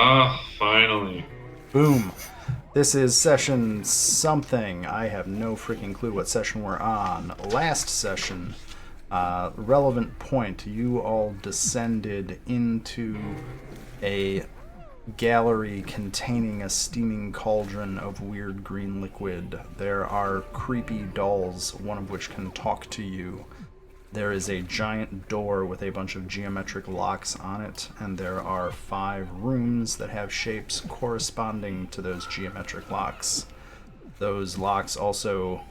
Ah, finally. Boom. This is session something. I have no freaking clue what session we're on. Last session, relevant point, you all descended into a gallery containing a steaming cauldron of weird green liquid. There are creepy dolls, one of which can talk to you. There is a giant door with a bunch of geometric locks on it, and there are 5 rooms that have shapes corresponding to those geometric locks. Those locks also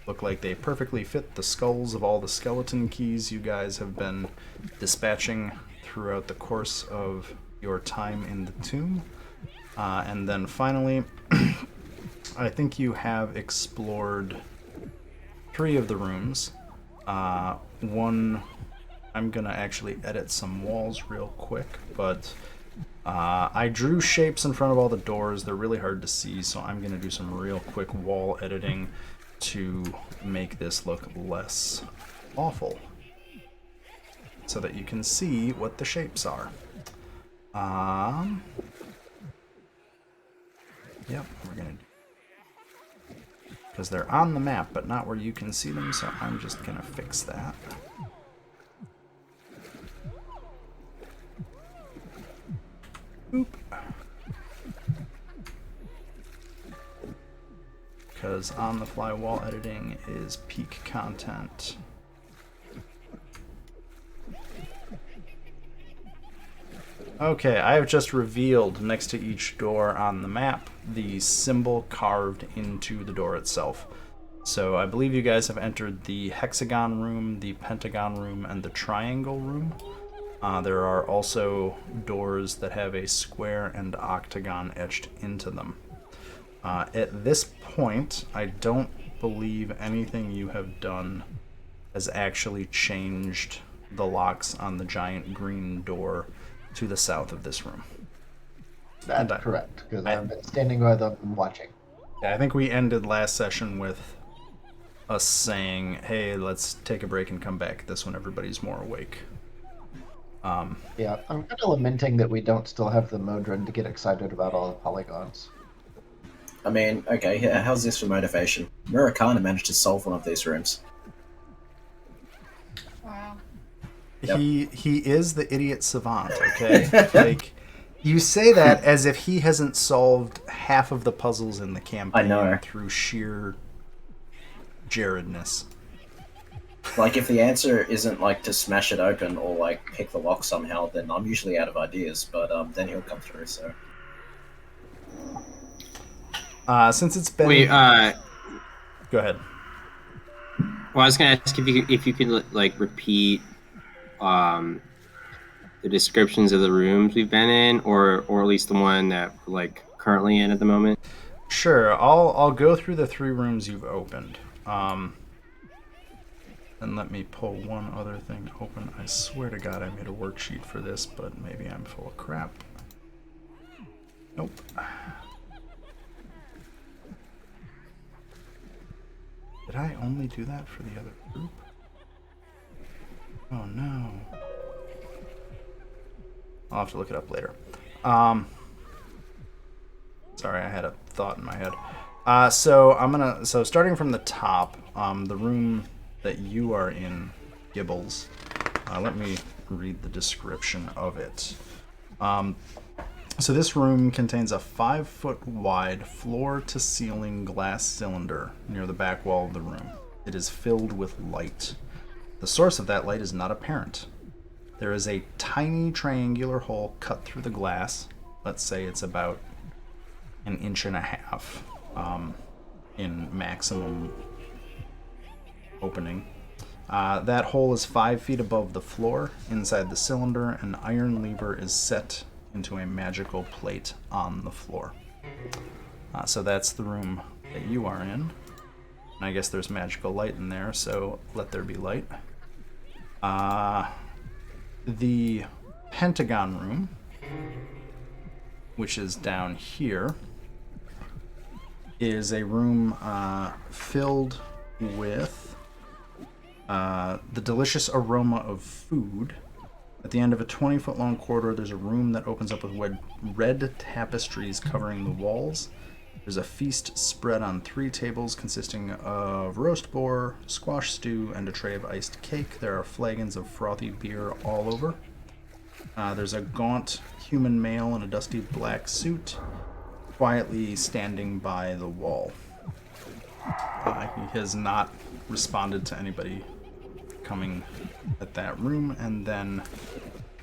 look like they perfectly fit the skulls of all the skeleton keys you guys have been dispatching throughout the course of your time in the tomb. And then finally, I think you have explored 3 of the rooms. One, I'm gonna actually edit some walls real quick, but I drew shapes in front of all the doors. They're really hard to see, so I'm gonna do some real quick wall editing to make this look less awful, so that you can see what the shapes are. Yep, we're gonna do, because they're on the map, but not where you can see them, so I'm just gonna fix that. Boop. Because on-the-fly wall editing is peak content. Okay, I have just revealed next to each door on the map the symbol carved into the door itself. So I believe you guys have entered the Hexagon Room, the Pentagon Room, and the Triangle Room. There are also doors that have a square and octagon etched into them. At this point, I don't believe anything you have done has actually changed the locks on the giant green door to the south of this room. That's correct, because I've been standing by them and watching. Yeah, I think we ended last session with us saying, hey, let's take a break and come back this when everybody's more awake. Yeah, I'm kind of lamenting that we don't still have the Modron to get excited about all the polygons. I mean, okay, how's this for motivation? Murakana managed to solve one of these rooms. Wow. Yep. He is the idiot savant, okay? Like, you say that as if he hasn't solved half of the puzzles in the campaign I know. through sheer Jaredness. Like, if the answer isn't, like, to smash it open or, like, pick the lock somehow, then I'm usually out of ideas, but then he'll come through, so... Since it's been... Wait, Go ahead. well, I was gonna ask if you could like repeat the descriptions of the rooms we've been in, or at least the one that we're like currently in at the moment. Sure, I'll go through the 3 rooms you've opened. And let me pull one other thing open. I swear to God I made a worksheet for this, but maybe I'm full of crap. Nope. Did I only do that for the other group? Oh no. I'll have to look it up later. Sorry, I had a thought in my head. So starting from the top, the room that you are in, Gibbles. Let me read the description of it. So this room contains a 5-foot wide floor-to-ceiling glass cylinder near the back wall of the room. It is filled with light. The source of that light is not apparent. There is a tiny triangular hole cut through the glass. Let's say it's about 1.5 inches in maximum opening. That hole is 5 feet above the floor. Inside the cylinder, an iron lever is set into a magical plate on the floor. So that's the room that you are in. And I guess there's magical light in there, so let there be light. The Pentagon Room, which is down here, is a room filled with the delicious aroma of food At the end of a 20-foot long corridor, there's a room that opens up with red tapestries covering the walls. There's a feast spread on 3 tables consisting of roast boar, squash stew, and a tray of iced cake. There are flagons of frothy beer all over. There's a gaunt human male in a dusty black suit quietly standing by the wall. He has not responded to anybody coming at that room, and then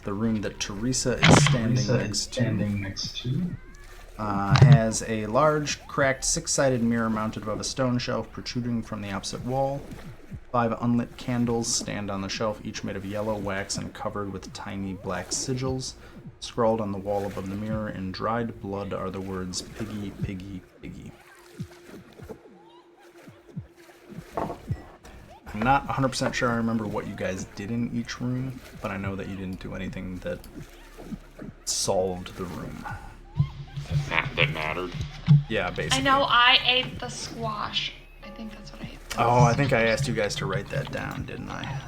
the room that Teresa is standing next to has a large, cracked, 6-sided mirror mounted above a stone shelf protruding from the opposite wall. 5 unlit candles stand on the shelf, each made of yellow wax and covered with tiny black sigils. Scrawled on the wall above the mirror in dried blood are the words, "Piggy, piggy, piggy." I'm not 100% sure I remember what you guys did in each room, but I know that you didn't do anything that solved the room. That mattered. Yeah, basically. I know I ate the squash. I think that's what I ate. Oh, I think I asked you guys to write that down, didn't I?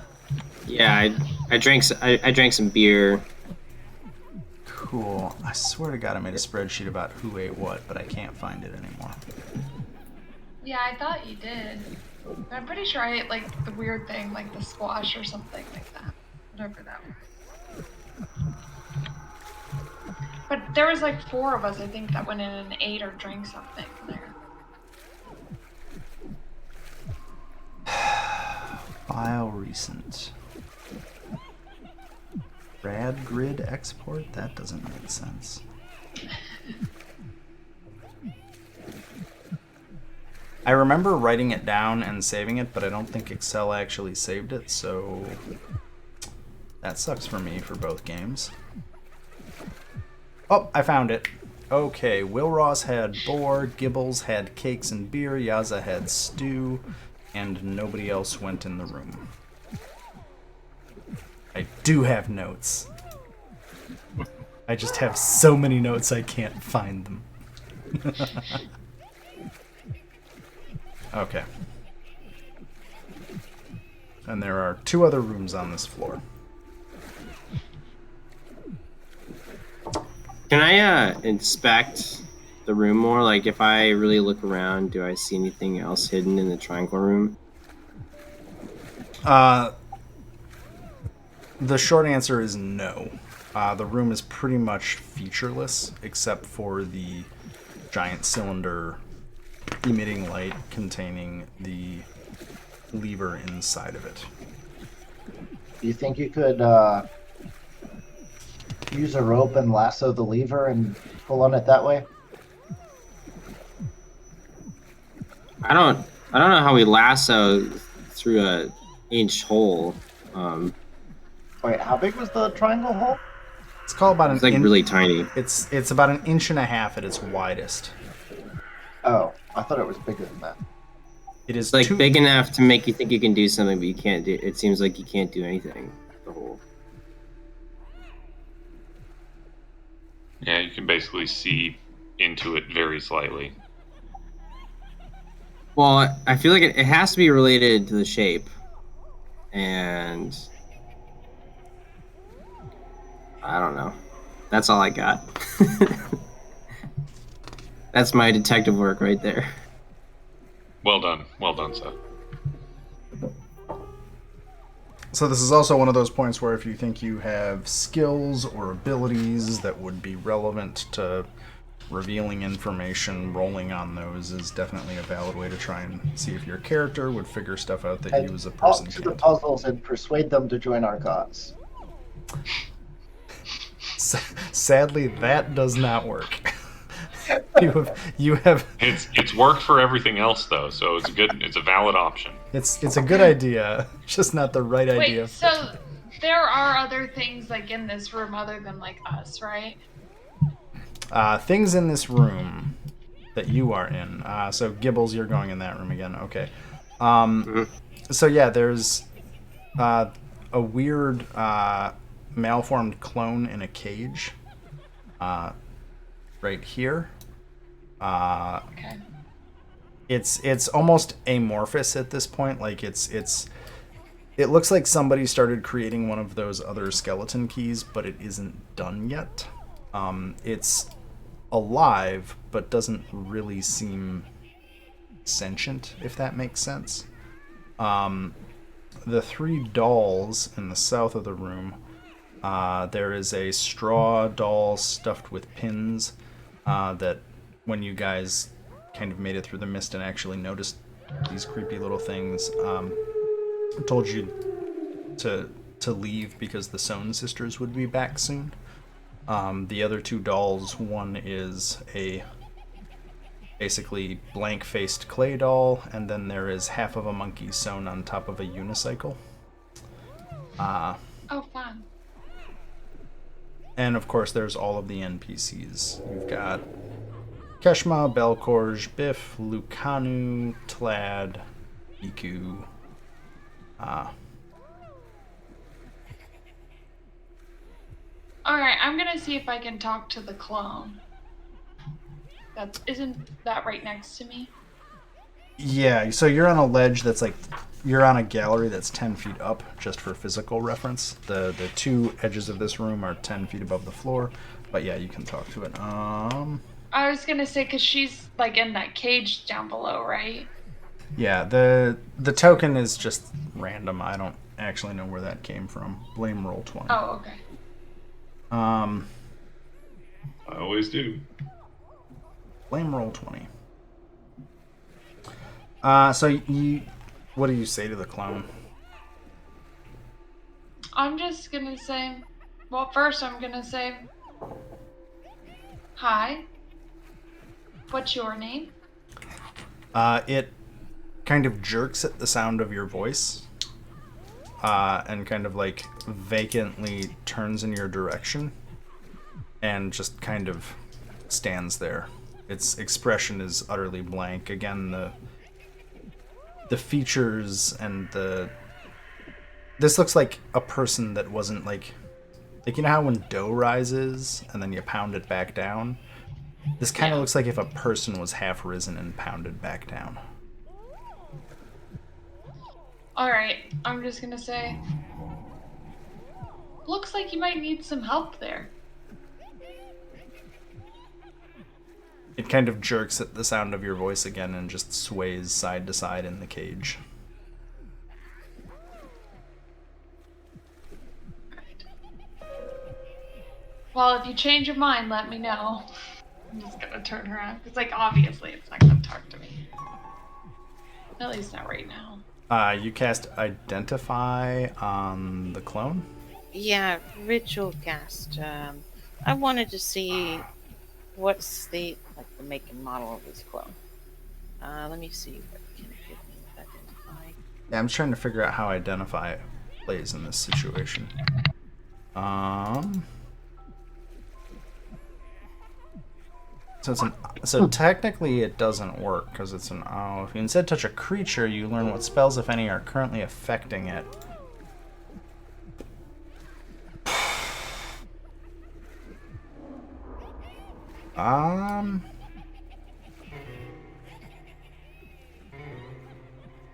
Yeah, I drank some beer. Cool. I swear to God I made a spreadsheet about who ate what, but I can't find it anymore. Yeah, I thought you did. But I'm pretty sure I ate like the weird thing, like the squash or something like that. Whatever that was. But there was like 4 of us, I think, that went in and ate or drank something there. File recent. Rad grid export? That doesn't make sense. I remember writing it down and saving it, but I don't think Excel actually saved it, so that sucks for me for both games. Oh, I found it. Okay, Will Ross had boar, Gibbles had cakes and beer, Yaza had stew, and nobody else went in the room. I do have notes. I just have so many notes I can't find them. Okay. And there are 2 other rooms on this floor. Can I inspect the room more? Like, if I really look around, do I see anything else hidden in the triangle room? The short answer is no. The room is pretty much featureless, except for the giant cylinder emitting light containing the lever inside of it. Do you think you could use a rope and lasso the lever and pull on it that way? I don't know how we lasso through a inch hole. Wait, how big was the triangle hole? It's called about It's like really tiny. It's about 1.5 inches at its widest. Oh, I thought it was bigger than that. It is It's like big enough to make you think you can do something, but you can't do. It seems like you can't do anything. The hole. Yeah, you can basically see into it very slightly. Well, I feel like it has to be related to the shape, and I don't know. That's all I got. That's my detective work right there. Well done, Seth. So this is also one of those points where if you think you have skills or abilities that would be relevant to revealing information, rolling on those is definitely a valid way to try and see if your character would figure stuff out that And you as a person talk to can't. the puzzles and persuade them to join our cause. Sadly, that does not work. you have. It's worked for everything else though, so it's a valid option. It's a good idea, just not the right idea. Wait, so there are other things like in this room other than like us, right? Things in this room that you are in. So Gibbles, you're going in that room again. Okay. So yeah, there's a weird malformed clone in a cage. Right here. Okay. It's almost amorphous at this point. Like it's It looks like somebody started creating one of those other skeleton keys, but it isn't done yet. It's alive, but doesn't really seem sentient, if that makes sense. The 3 dolls in the south of the room, there is a straw doll stuffed with pins that when you guys kind of made it through the mist and actually noticed these creepy little things, told you to leave because the Sewn sisters would be back soon. The other 2 dolls, one is a basically blank-faced clay doll, and then there is half of a monkey sewn on top of a unicycle. Oh, fun. And of course, there's all of the NPCs. You've got Keshma, Belkorj, Biff, Lucanu, Tlad, Iku. Alright, I'm gonna see if I can talk to the clone. Isn't that right next to me? Yeah, so you're on a ledge that's like, you're on a gallery that's 10 feet up, just for physical reference. The 2 edges of this room are 10 feet above the floor, but yeah, you can talk to it. I was gonna say, because she's like in that cage down below, right? Yeah, the token is just random. I don't actually know where that came from. Blame roll 20. Oh, okay. I always do. Blame roll 20. So what do you say to the clone? I'm just gonna say, well, first I'm gonna say, hi. What's your name? It kind of jerks at the sound of your voice, and kind of like vacantly turns in your direction, and just kind of stands there. Its expression is utterly blank. Again, the features and this looks like a person that wasn't like you know how when dough rises and then you pound it back down? This kind of looks like if a person was half risen and pounded back down. Alright, I'm just gonna say, looks like you might need some help there. It kind of jerks at the sound of your voice again and just sways side to side in the cage. Well, if you change your mind, let me know. I'm just gonna turn around. It's like, obviously, it's not gonna talk to me. At least not right now. You cast Identify on the clone? Yeah, ritual cast. I wanted to see what's the make and model of this clone. Let me see what can it give me with Identify. Yeah, I'm trying to figure out how Identify plays in this situation. So technically it doesn't work because it's an O. If you instead touch a creature, you learn what spells, if any, are currently affecting it. I'm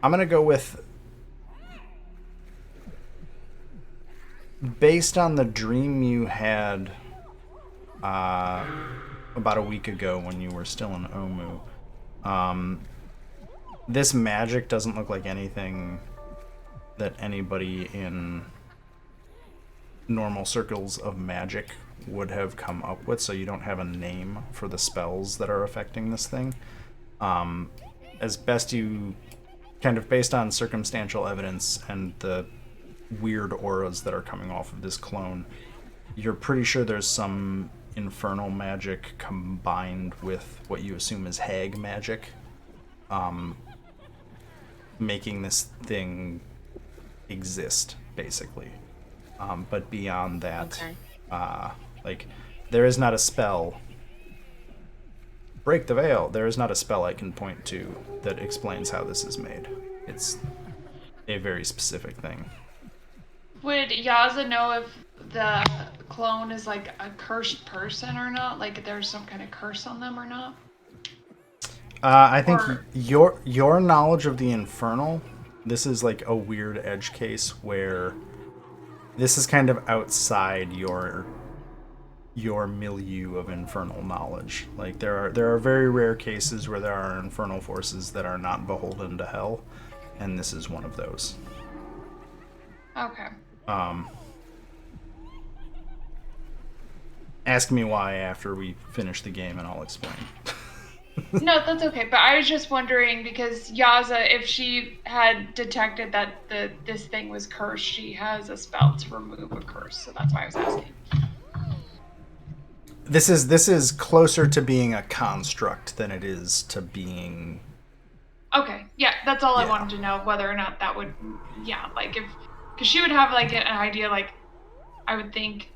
gonna go with, based on the dream you had about a week ago when you were still in Omu, this magic doesn't look like anything that anybody in normal circles of magic would have come up with, so you don't have a name for the spells that are affecting this thing. As best you, kind of based on circumstantial evidence and the weird auras that are coming off of this clone, you're pretty sure there's some infernal magic combined with what you assume is hag magic, making this thing exist, basically. But beyond that, like, there is not a spell. Break the veil. There is not a spell I can point to that explains how this is made. It's a very specific thing. Would Yaza know if the clone is like a cursed person or not? Like if there's some kind of curse on them or not? I think your knowledge of the infernal This is like a weird edge case where this is kind of outside your milieu of infernal knowledge. Like there are very rare cases where there are infernal forces that are not beholden to hell, and this is one of those. Okay. Ask me why after we finish the game and I'll explain. No, that's okay. But I was just wondering because Yaza, if she had detected that this thing was cursed, she has a spell to remove a curse. So that's why I was asking. This is closer to being a construct than it is to being. Okay, yeah, that's all I Yeah. wanted to know, whether or not that would, like because she would have like an idea, like I would think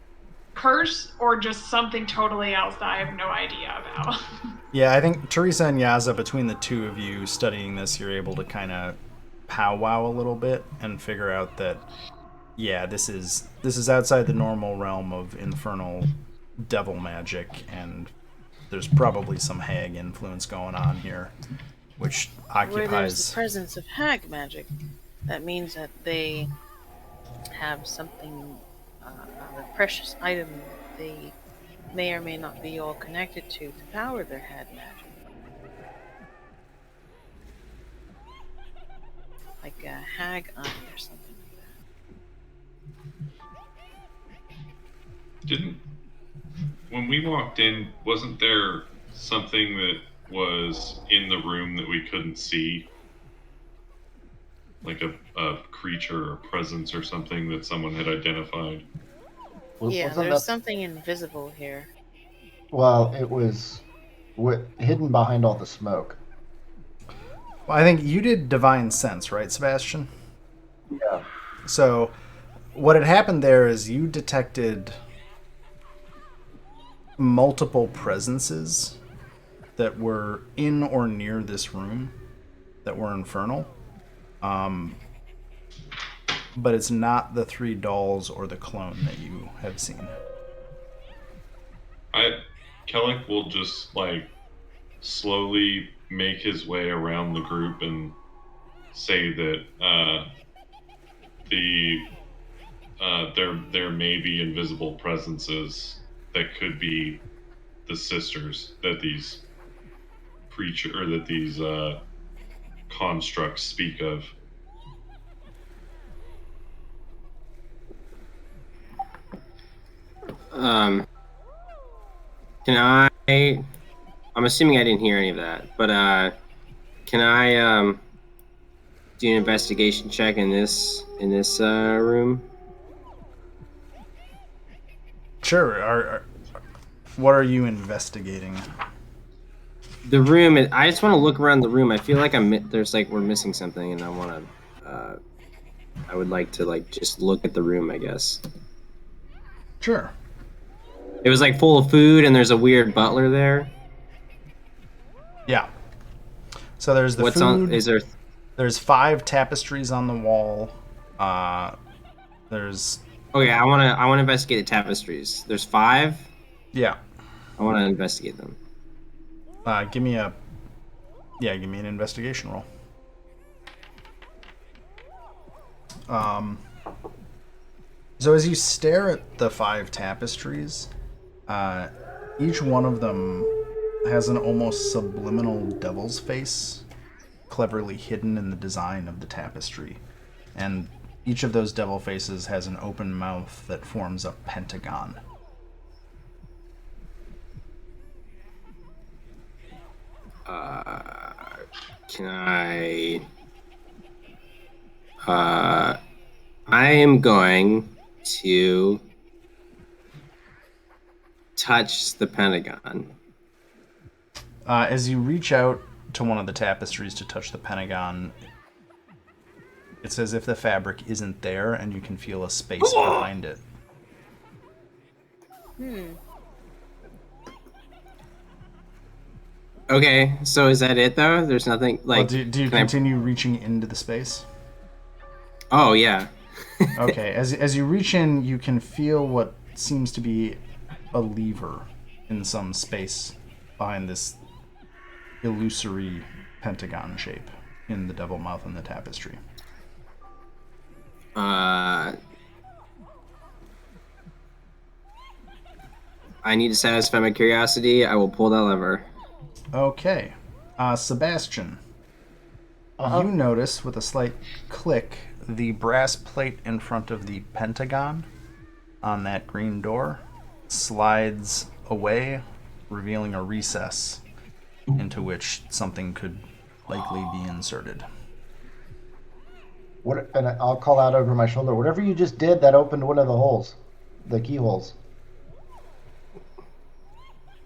curse or just something totally else that I have no idea about. Yeah, I think Teresa and Yaza, between the two of you studying this, you're able to kind of powwow a little bit and figure out that, yeah, this is outside the normal realm of infernal devil magic, and there's probably some hag influence going on here, which Where there's the occupies. presence of hag magic, that means that they have something, a precious item they may or may not be all connected to power their hag magic. Like a hag eye or something like that. When we walked in, wasn't there something that was in the room that we couldn't see? Like a creature or presence or something that someone had identified? Yeah, Wasn't there's that- something invisible here. Well, it was hidden behind all the smoke. Well, I think you did divine sense, right, Sebastian? Yeah. So, what had happened there is you detected multiple presences that were in or near this room that were infernal. But it's not the 3 dolls or the clone that you have seen. Kellic will just like slowly make his way around the group and say that there may be invisible presences that could be the sisters that these constructs speak of. Can I'm assuming I didn't hear any of that, but can I do an investigation check in this room? Sure. What are you investigating? The room. I just want to look around the room. I feel like we're missing something, and I would like to just look at the room, I guess. Sure. It was like full of food, and there's a weird butler there. Yeah. So there's the What's food. on? Is there? There's 5 tapestries on the wall. There's. Okay, I want to investigate the tapestries. There's 5. Yeah. I want to investigate them. Give me an investigation roll. So as you stare at the 5 tapestries, each one of them has an almost subliminal devil's face cleverly hidden in the design of the tapestry. And each of those devil faces has an open mouth that forms a pentagon. Can I? I am going to touch the Pentagon. As you reach out to one of the tapestries to touch the Pentagon, it's as if the fabric isn't there and you can feel a space behind it. Okay, so is that it though? There's nothing like. Well, do you continue reaching into the space? Oh yeah. Okay, as you reach in, you can feel what seems to be a lever in some space behind this illusory pentagon shape in the devil mouth and the tapestry. I need to satisfy my curiosity. I will pull that lever. Okay. Sebastian, you notice with a slight click the brass plate in front of the Pentagon on that green door slides away, revealing a recess into which something could likely be inserted. And I'll call out over my shoulder. Whatever you just did, that opened one of the holes, the keyholes.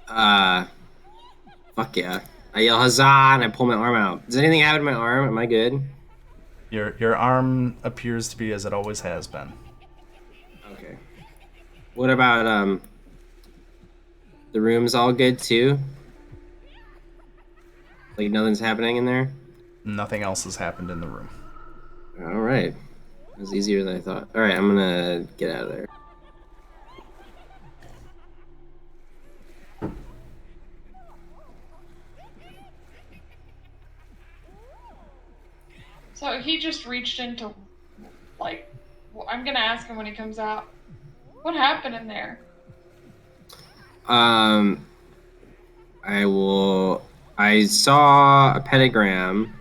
Fuck yeah. I yell huzzah and I pull my arm out. Does anything happen to my arm? Am I good? Your arm appears to be as it always has been. Okay. What about, the room's all good too? Like nothing's happening in there? Nothing else has happened in the room. Alright. It was easier than I thought. Alright, I'm gonna get out of there. So he just reached into, like, well, I'm gonna ask him when he comes out. What happened in there? I saw a pentagram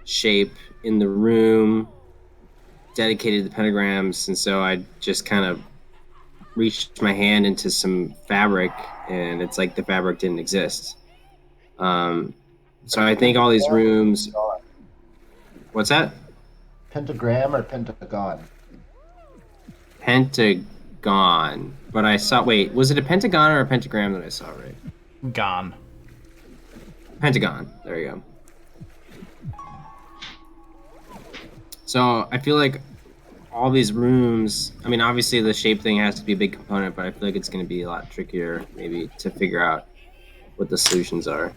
shape in the room dedicated to pentagrams, and so I just kind of reached my hand into some fabric, and it's like the fabric didn't exist. So I think all these rooms. What's that? Pentagram or pentagon? Pentagon. But I saw. Wait, was it a pentagon or a pentagram that I saw? Right. Gone. Pentagon. There you go. So I feel like all these rooms. I mean, obviously the shape thing has to be a big component, but I feel like it's going to be a lot trickier, maybe, to figure out what the solutions are.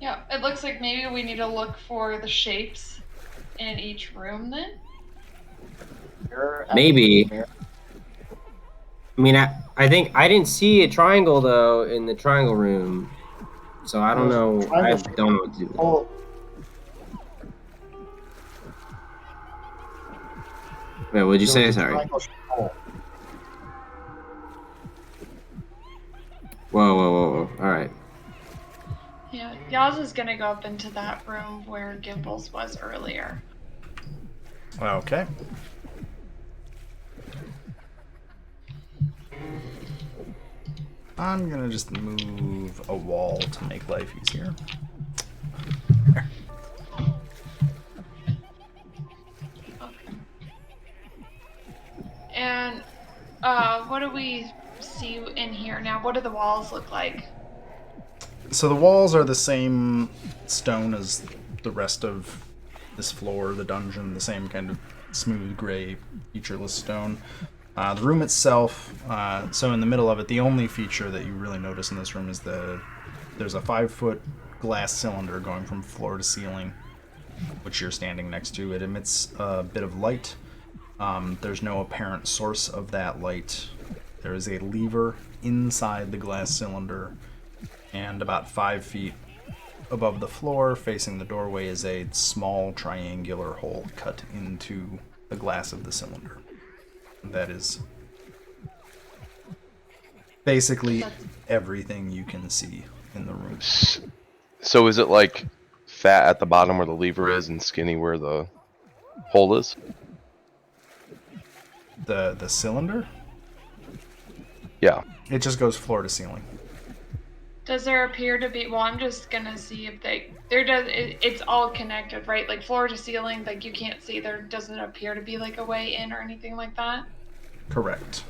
Yeah, it looks like maybe we need to look for the shapes in each room then. Maybe. I mean, I think I didn't see a triangle though in the triangle room, so I don't know. I don't know what to do. Oh. Wait, what'd you say? Sorry. Whoa. All right. Yeah, Yaz is gonna go up into that room where Gimbals was earlier. Okay. I'm gonna just move a wall to make life easier. There. Okay. And what do we see in here now? What do the walls look like? So the walls are the same stone as the rest of this floor, the dungeon, the same kind of smooth gray, featureless stone. The room itself, so in the middle of it, the only feature that you really notice in this room is there's a 5-foot glass cylinder going from floor to ceiling, which you're standing next to. It emits a bit of light. There's no apparent source of that light. There is a lever inside the glass cylinder, and about 5 feet above the floor, facing the doorway, is a small triangular hole cut into the glass of the cylinder. That is basically everything you can see in the room. So is it like fat at the bottom where the lever is and skinny where the hole is? The cylinder? Yeah. It just goes floor to ceiling. Does there appear to be? Well, I'm just gonna see if it's all connected, right? Like floor to ceiling, like you can't see. There doesn't appear to be like a way in or anything like that. Correct.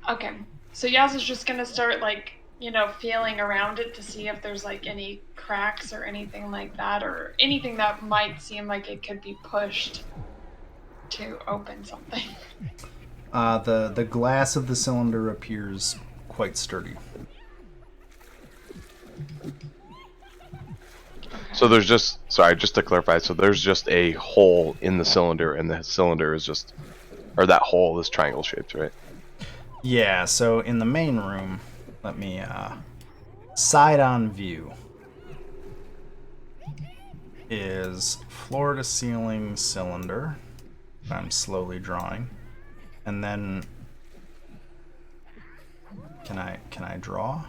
Okay, so Yaz is just gonna start feeling around it to see if there's like any cracks or anything like that, or anything that might seem like it could be pushed to open something. The glass of the cylinder appears quite sturdy. So there's just to clarify, so there's just a hole in the cylinder, and the cylinder is just, or that hole is triangle shaped, right? Yeah, so in the main room, let me side on view. is floor to ceiling cylinder. I'm slowly drawing. And then can I draw?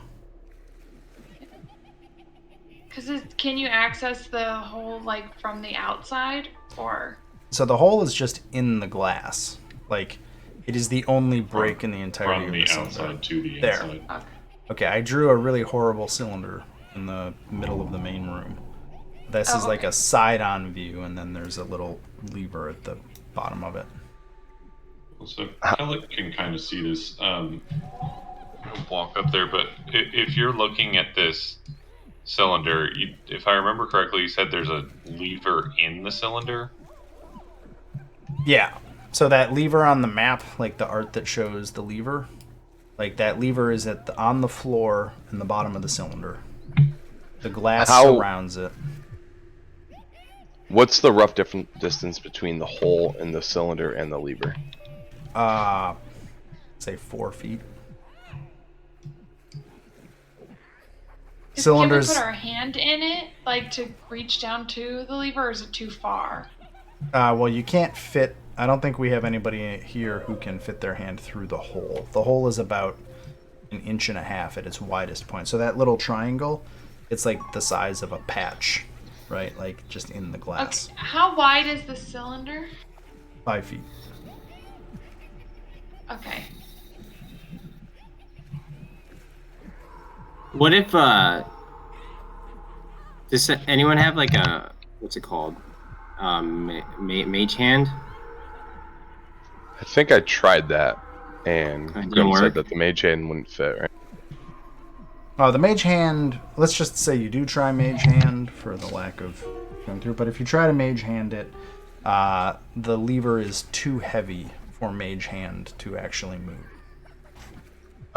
Because can you access the hole like from the outside or? So the hole is just in the glass. Like, it is the only break in the entirety From of the the cylinder. outside to the There. inside. Okay. Okay, I drew a really horrible cylinder in the middle of the main room. This is like okay. a side-on view, and then there's a little lever at the bottom of it. So Kelly can kind of see this. Walk up there, but if you're looking at this cylinder, if I remember correctly, you said there's a lever in the cylinder. Yeah. So that lever on the map, like the art that shows the lever, like that lever is on the floor in the bottom of the cylinder. The glass surrounds it. What's the rough distance between the hole in the cylinder and the lever? Say 4 feet. Cylinders. Can we put our hand in it, like to reach down to the lever, or is it too far? Well, you can't fit. I don't think we have anybody here who can fit their hand through the hole. The hole is about 1.5 inches at its widest point. So that little triangle, it's like the size of a patch, right? Like just in the glass. Okay. How wide is the cylinder? 5 feet. Okay. What if does anyone have like a what's it called? Mage hand? I think I tried that, and Grim said that the mage hand wouldn't fit, right? Oh, the mage hand, let's just say you do try mage hand for the lack of going through, but if you try to mage hand it, the lever is too heavy for mage hand to actually move.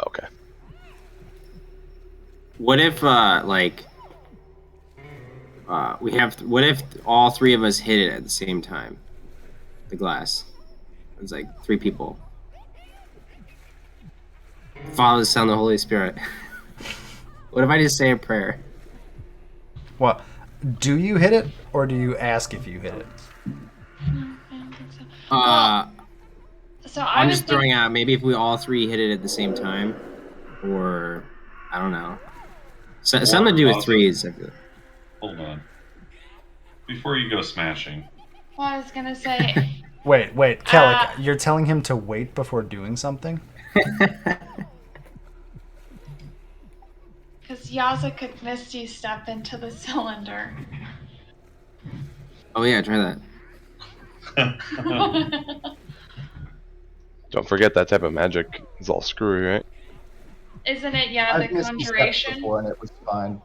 Okay. What if what if all 3 of us hit it at the same time? The glass. It's like 3 people. Father, the Son, the Holy Spirit. What if I just say a prayer? What? Do you hit it, or do you ask if you hit it? No, I don't think so. So I'm just throwing out, maybe if we all 3 hit it at the same time, or I don't know. So, something to do with threes. Hold on. Before you go smashing. Well, I was gonna say. Wait, Kellic, you're telling him to wait before doing something? Because Yaza could Misty step into the cylinder. Oh yeah, try that. Don't forget that type of magic is all screwy, right? Isn't it? Yeah, the conjuration. Before and it was fine.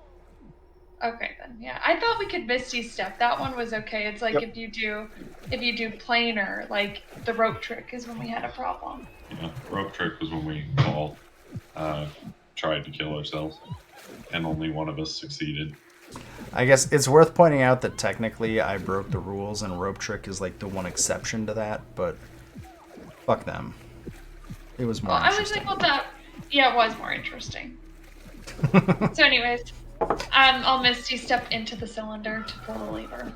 Okay then, yeah. I thought we could Misty step. That one was okay. It's like if you do planar, like the rope trick is when we had a problem. Yeah, rope trick was when we all tried to kill ourselves, and only one of us succeeded. I guess it's worth pointing out that technically I broke the rules, and rope trick is like the one exception to that. But fuck them. It was more. I was like, well, yeah, it was more interesting. So, anyways. I'll Misty step into the cylinder to pull the lever.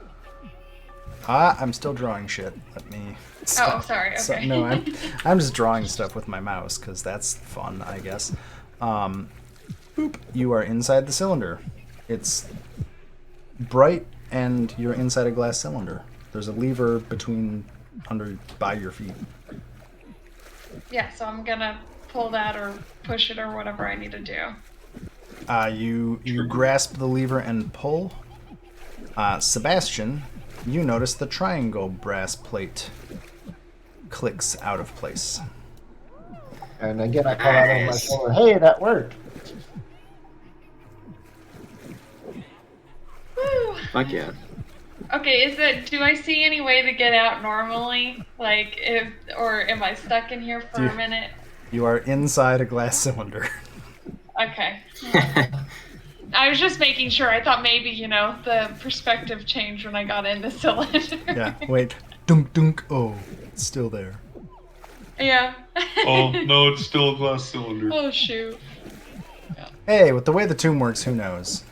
I'm still drawing shit. Let me. Stop. Oh, sorry. Okay. So, no, I'm just drawing stuff with my mouse because that's fun, I guess. Boop. You are inside the cylinder. It's bright, and you're inside a glass cylinder. There's a lever by your feet. Yeah, so I'm gonna pull that or push it or whatever I need to do. You grasp the lever and pull. Sebastian, you notice the triangle brass plate clicks out of place. And again, I call out on my shoulder, hey, that worked. Woo. Fuck yeah. Okay, do I see any way to get out normally? Like, or am I stuck in here for a minute? You are inside a glass cylinder. Okay. I was just making sure. I thought maybe, the perspective changed when I got in the cylinder. Yeah, wait. Dunk, dunk. Oh, it's still there. Yeah. Oh, no, it's still a glass cylinder. Oh, shoot. Hey, with the way the tomb works, who knows?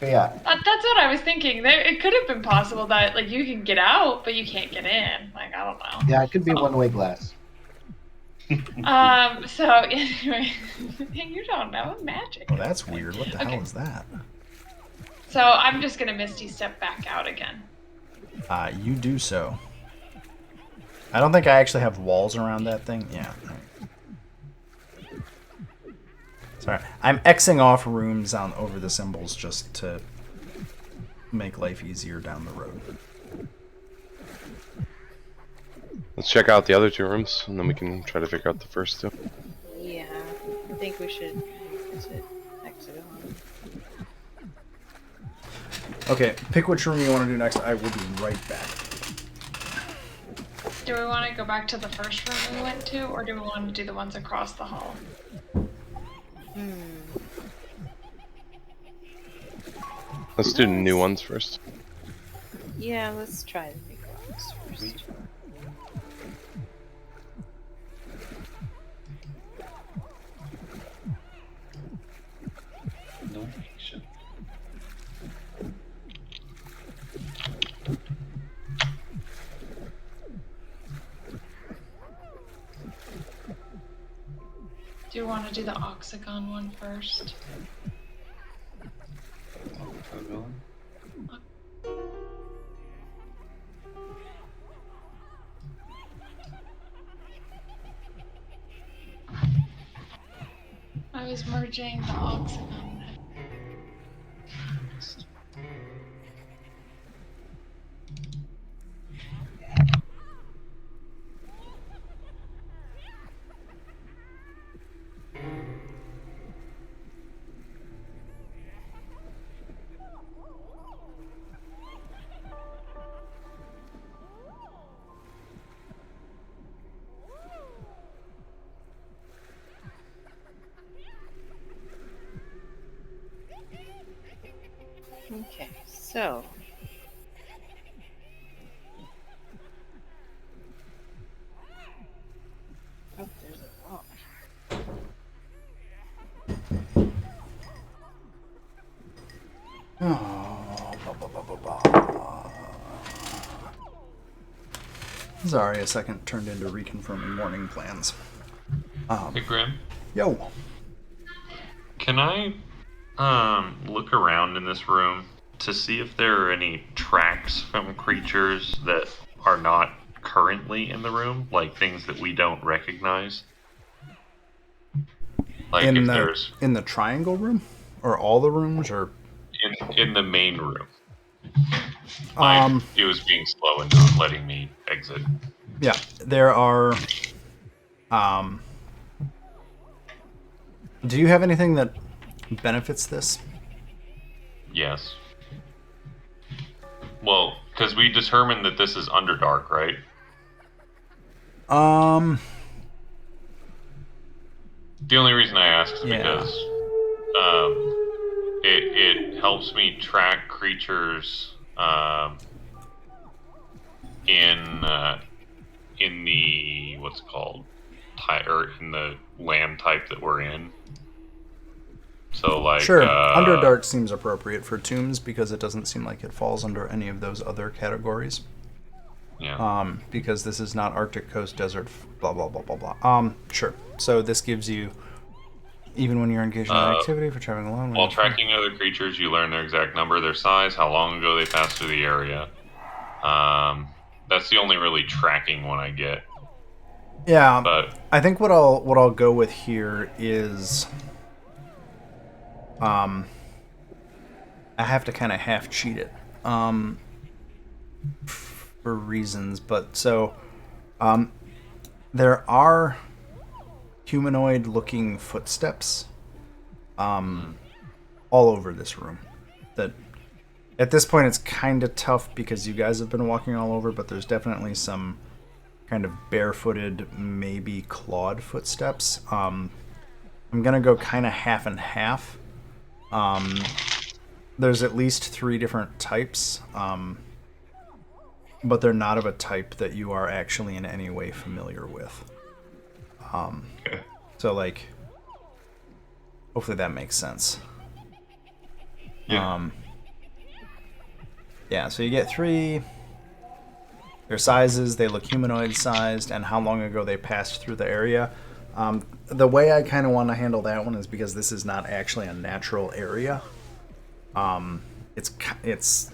Yeah. That's what I was thinking. It could have been possible that like you can get out, but you can't get in. Like I don't know. Yeah, it could be one-way glass. So anyway, you don't know magic. Oh, that's weird. What the hell is that? So I'm just gonna Misty step back out again. You do so. I don't think I actually have walls around that thing. Yeah. Sorry. I'm Xing off rooms over the symbols just to make life easier down the road. Let's check out the other 2 rooms, and then we can try to figure out the first 2. Yeah, I think we should visit Hexagon. Okay, pick which room you want to do next. I will be right back. Do we want to go back to the first room we went to, or do we want to do the ones across the hall? Let's do new ones first. Yeah, let's try the big rocks first. Annihilation. Do you want to do the Hexagon one first? I was merging the Hexagon. Okay, so oh, there's a rock. Sorry, a second turned into reconfirming morning plans. Hey, Grim. Yo. Can I look around in this room to see if there are any tracks from creatures that are not currently in the room, like things that we don't recognize? Like in if the there's in the triangle room, or all the rooms, or in the main room. It was being slow and not letting me exit. Yeah, there are. Do you have anything that benefits this? Yes. Well, because we determined that this is Underdark, right? The only reason I ask is because it helps me track creatures in the what's it called or in the land type that we're in. So like sure, Underdark seems appropriate for tombs because it doesn't seem like it falls under any of those other categories. Yeah. Because this is not Arctic coast, desert, blah blah blah blah blah. Sure. So this gives you, even when you're engaged in activity for traveling alone. While tracking other creatures, you learn their exact number, their size, how long ago they passed through the area. That's the only really tracking one I get. Yeah, but I think what I'll go with here is, I have to kind of half cheat it, for reasons. But so, there are humanoid-looking footsteps, all over this room. That at this point it's kind of tough because you guys have been walking all over, but there's definitely some kind of barefooted, maybe clawed footsteps. I'm gonna go kind of half and half. There's at least 3 different types, but they're not of a type that you are actually in any way familiar with. Okay. So like, hopefully that makes sense. Yeah. Yeah, so you get 3. Their sizes, they look humanoid-sized, and how long ago they passed through the area. The way I kind of want to handle that one is because this is not actually a natural area. It's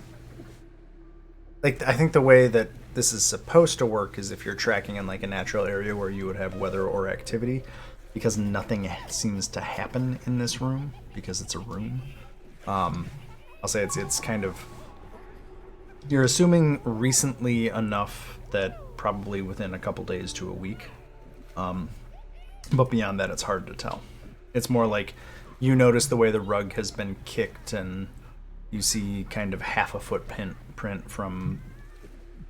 like, I think the way that this is supposed to work is if you're tracking in like a natural area where you would have weather or activity, because nothing seems to happen in this room because it's a room. I'll say it's kind of, you're assuming recently enough that probably within a couple days to a week. But beyond that, it's hard to tell. It's more like you notice the way the rug has been kicked and you see kind of half a footprint from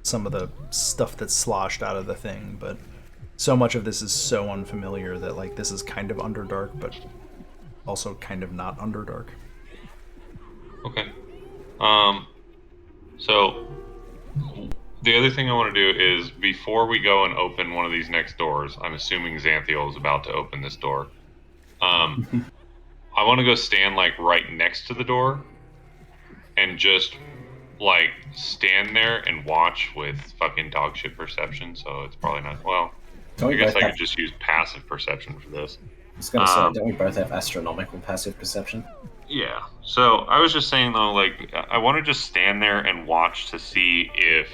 some of the stuff that's sloshed out of the thing. But so much of this is so unfamiliar that like this is kind of Underdark, but also kind of not Underdark. Okay. So the other thing I want to do is, before we go and open one of these next doors, I'm assuming Xanthiel is about to open this door. I want to go stand like right next to the door and just like stand there and watch with fucking dog shit perception. So it's probably not, well, I guess I could just use passive perception for this. I was gonna say, don't we both have astronomical passive perception? Yeah. So I was just saying though, like, I want to just stand there and watch to see if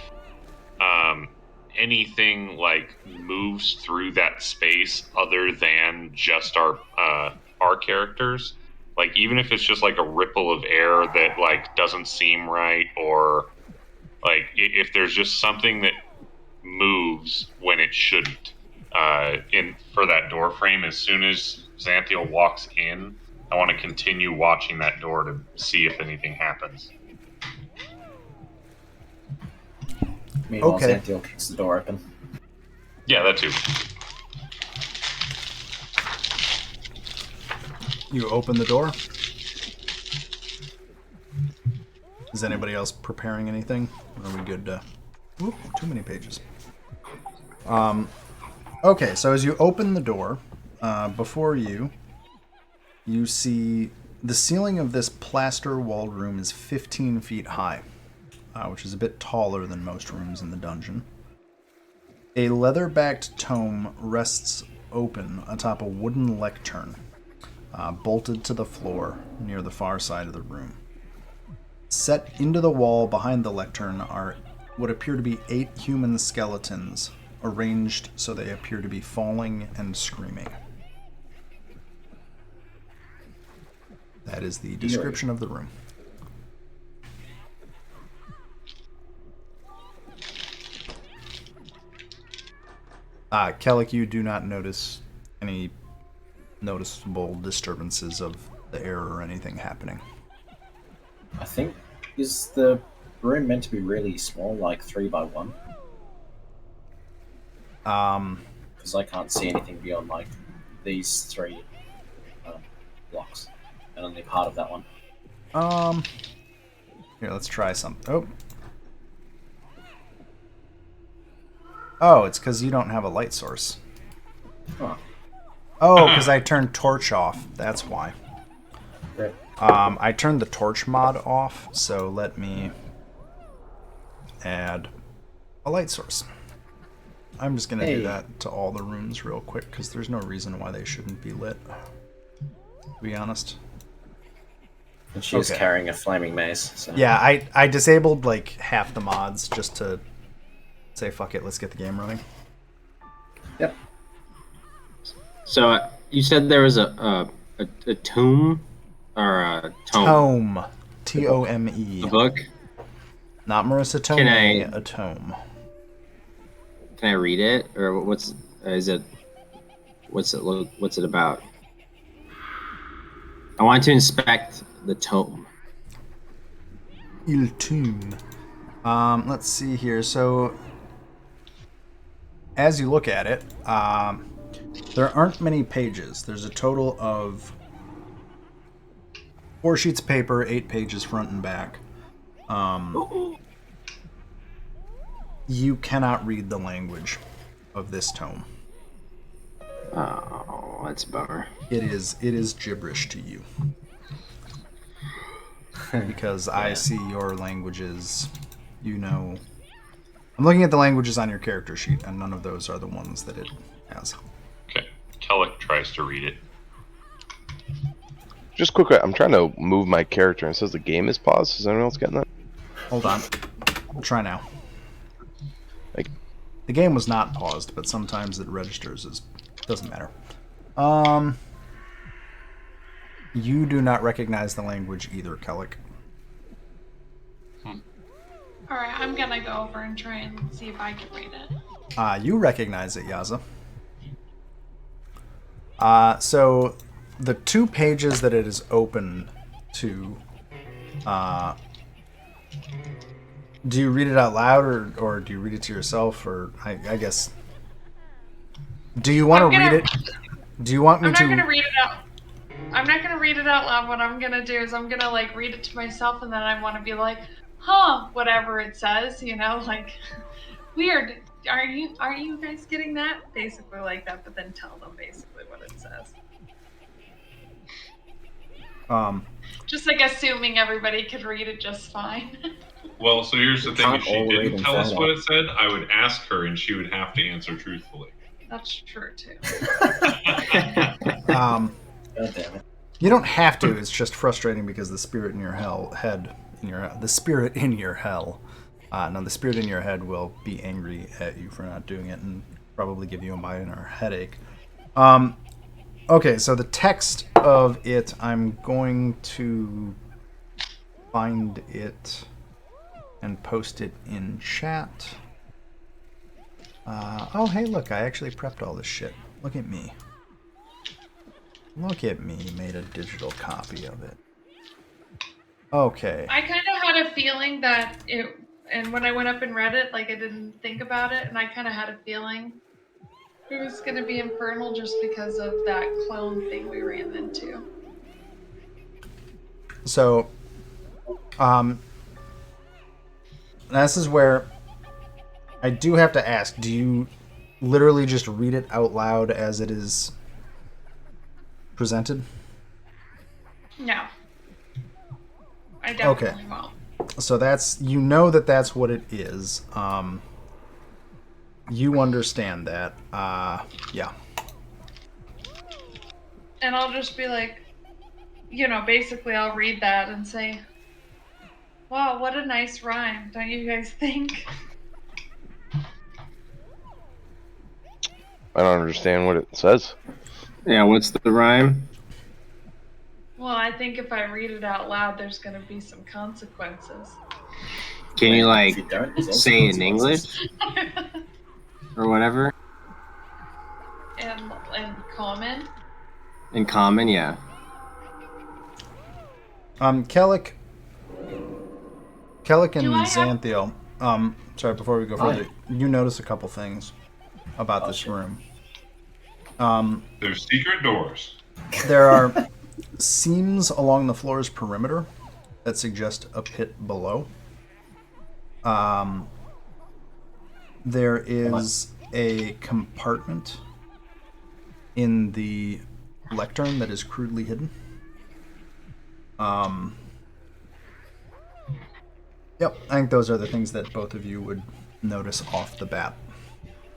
anything like moves through that space other than just our characters. Like, even if it's just like a ripple of air that like doesn't seem right, or like if there's just something that moves when it shouldn't in for that door frame. As soon as Xanthiel walks in, I want to continue watching that door to see if anything happens. Meanwhile, Okay. Xanthiel kicks the door open. Yeah, that too. You open the door. Is anybody else preparing anything? Or are we good to... Oop, too many pages. Okay, so as you open the door, before you see the ceiling of this plaster-walled room is 15 feet high, which is a bit taller than most rooms in the dungeon. A leather-backed tome rests open atop a wooden lectern, bolted to the floor near the far side of the room. Set into the wall behind the lectern are what appear to be 8 human skeletons, arranged so they appear to be falling and screaming. That is the description of the room. Kellic, you do not notice any noticeable disturbances of the air or anything happening. I think, is the room meant to be really small, like 3x1? Because I can't see anything beyond like these 3 blocks, and only part of that one. Here, let's try something. Oh, it's because you don't have a light source. Huh. Oh, because I turned torch off. That's why. Great. I turned the torch mod off, so let me add a light source. I'm just going to do that to all the rooms real quick, because there's no reason why they shouldn't be lit, to be honest. And she is carrying a flaming mace. So. Yeah, I disabled like half the mods just to say, fuck it, let's get the game running. Yep. So you said there was a tomb or a tome? Tome. T-O-M-E. A book? Not Marissa Tomei, a tome. Can I read it, or what's it about? I want to inspect the tome. Il Tome. Let's see here. So, as you look at it, there aren't many pages. There's a total of 4 sheets of paper, 8 pages front and back. You cannot read the language of this tome. Oh, that's a bummer. It is gibberish to you. because I see your languages. You know, I'm looking at the languages on your character sheet, and none of those are the ones that it has. Okay. Kellic tries to read it. Just quickly, I'm trying to move my character and it says the game is paused. Is anyone else getting that? Hold on. We'll try now. Like, The game was not paused, but sometimes it registers as... Doesn't matter. You do not recognize the language either, Kellic. Alright, I'm gonna go over and try and see if I can read it. You recognize it, Yaza. So the 2 pages that it is open to, do you read it out loud or do you read it to yourself? Or I guess, do you want to read it? Do you want me to? I'm not gonna read it out. I'm not gonna read it out loud. What I'm gonna do is I'm gonna like read it to myself, and then I want to be like, huh, whatever it says, you know, like weird. Are you guys getting that? Basically like that, but then tell them basically what it says. Just like assuming everybody could read it just fine. Well, so here's the thing. Can't If she all read didn't and tell us find what out. it said, I would ask her and she would have to answer truthfully. That's true too. God damn it. You don't have to. It's just frustrating because the spirit in your the spirit in your head will be angry at you for not doing it and probably give you a minor headache. Okay, so the text of it, I'm going to find it and post it in chat. Oh, hey, look, I actually prepped all this shit. Look at me. Look at me, made a digital copy of it. Okay. I kind of had a feeling that it, and when I went up and read it, like I didn't think about it, and I kind of had a feeling it was going to be infernal just because of that clone thing we ran into. So, this is where I do have to ask, do you literally just read it out loud as it is presented? No. I definitely won't. So that's, you know that's what it is. You understand that. Yeah. And I'll just be like, you know, basically I'll read that and say, wow, what a nice rhyme, don't you guys think? I don't understand what it says. Yeah, what's the rhyme? Well, I think if I read it out loud, there's going to be some consequences. Can you If you don't, there's also say it in consequences. English or whatever? and common. In common, yeah. Kellic and Do I have- Xanthiel, sorry, before we go further, you notice a couple things about this shit. room. There's secret doors. There are seams along the floor's perimeter that suggest a pit below. There is a compartment in the lectern that is crudely hidden. Yep, I think those are the things that both of you would notice off the bat.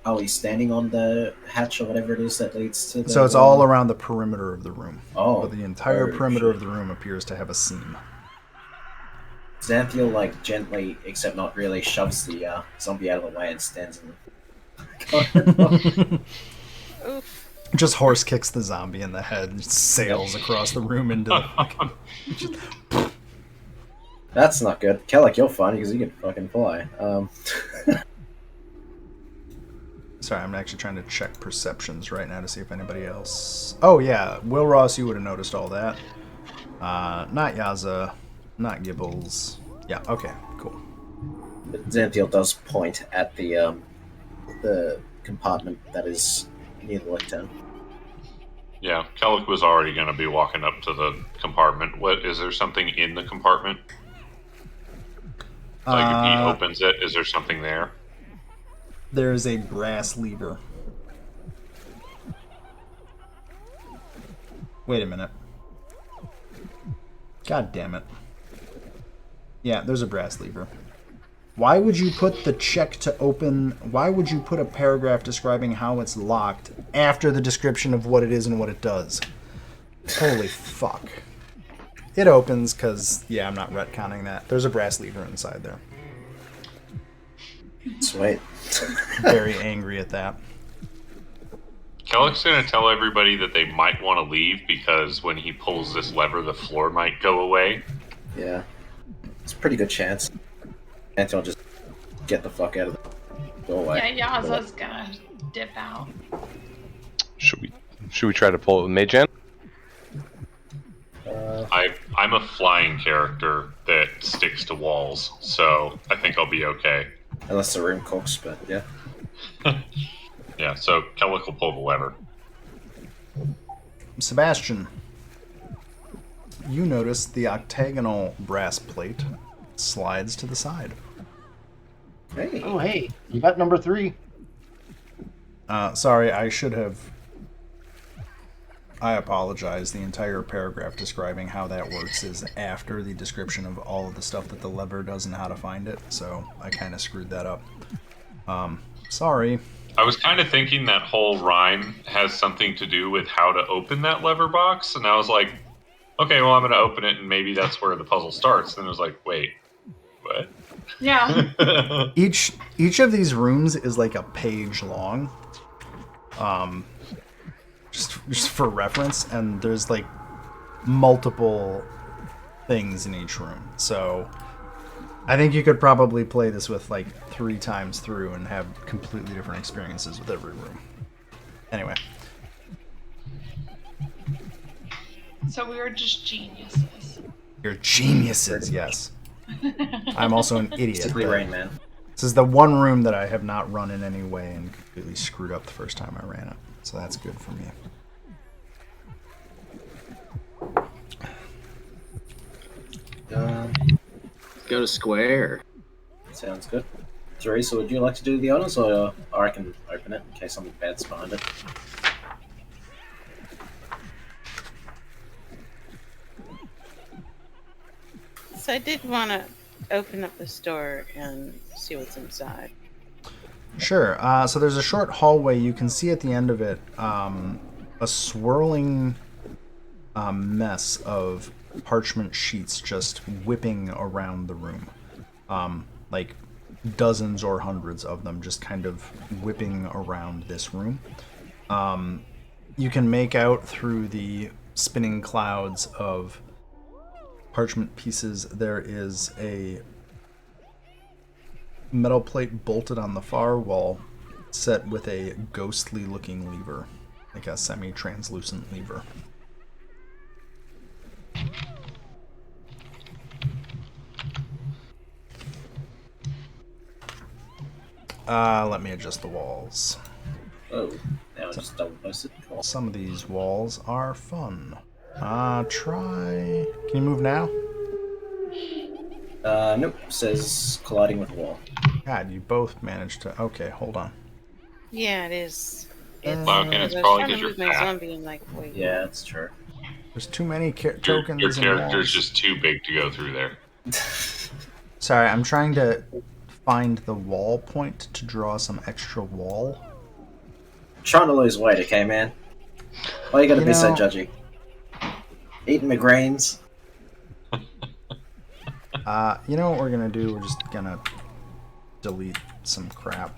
Are we standing on the hatch or whatever it is that leads to the... So it's all around the perimeter of the room. Oh. But the entire Oh, perimeter shit. of the room appears to have a seam. Xanthiel, like, gently, except not really, shoves the zombie out of the way and stands in the... Oof. Just horse kicks the zombie in the head and sails across the room into the... That's not good. Kellic, you're funny because you can fucking fly. Sorry, I'm actually trying to check perceptions right now to see if anybody else... Oh, yeah. Will Ross, you would have noticed all that. Not Yaza. Not Gibbles. Yeah, okay, cool. But Xanthiel does point at the compartment that is near the lectern. Yeah, Kellic was already going to be walking up to the compartment. What is there something in the compartment? Like if he opens it, is there something there? There is a brass lever. Wait a minute. God damn it. Yeah, there's a brass lever. Why would you put the check to open... Why would you put a paragraph describing how it's locked after the description of what it is and what it does? Holy fuck. It opens because, yeah, I'm not retconning that. There's a brass lever inside there. Sweet. Very angry at that. Kellick's going to tell everybody that they might want to leave because when he pulls this lever, the floor might go away. Yeah. It's a pretty good chance. Until just get the fuck out of the doorway. Yeah, Yaza's gonna dip out. Should we try to pull it with Mage Hand? I'm a flying character that sticks to walls, so I think I'll be okay. Unless the room cooks, but yeah. Yeah, so Kellick will pull the lever. Sebastian, you notice the octagonal brass plate slides to the side. Hey. Oh, hey, you got number 3. Sorry, I should have... I apologize. The entire paragraph describing how that works is after the description of all of the stuff that the lever does and how to find it, so I kind of screwed that up. Sorry. I was kind of thinking that whole rhyme has something to do with how to open that lever box, and I was like, okay, well, I'm going to open it, and maybe that's where the puzzle starts. And I was like, wait, what? Yeah. Each of these rooms is like a page long. Just for reference, and there's like multiple things in each room. So I think you could probably play this with like 3 times through and have completely different experiences with every room. Anyway. So we were just geniuses. You're geniuses, yes. I'm also an idiot. Basically Rain Man. This is the one room that I have not run in any way and completely screwed up the first time I ran it. So that's good for me. Go to square. Sounds good. Teresa, would you like to do the honors, or I can open it in case something bad's behind it? So I did want to open up the store and see what's inside. Sure. So there's a short hallway. You can see at the end of it a swirling mess of parchment sheets just whipping around the room. Like dozens or hundreds of them just kind of whipping around this room. You can make out through the spinning clouds of parchment pieces there is a metal plate bolted on the far wall set with a ghostly looking lever, like a semi-translucent lever. Let me adjust the walls. Oh, now I just double posted. Cool. Some of these walls are fun. Try... Can you move now? Nope. Says colliding with a wall. God, you both managed to... Okay, hold on. Yeah, it is. It's, Logan, it's I was probably trying to 'cause you're move my fat. zombie and like, wait. Yeah, that's true. There's too many Your tokens and character's walls. just too big to go through there. Sorry, I'm trying to find the wall point to draw some extra wall. Trying to lose weight, okay, man? Why you gotta You be so know- judgy? Eating my greens. You know what we're gonna do? We're just gonna delete some crap.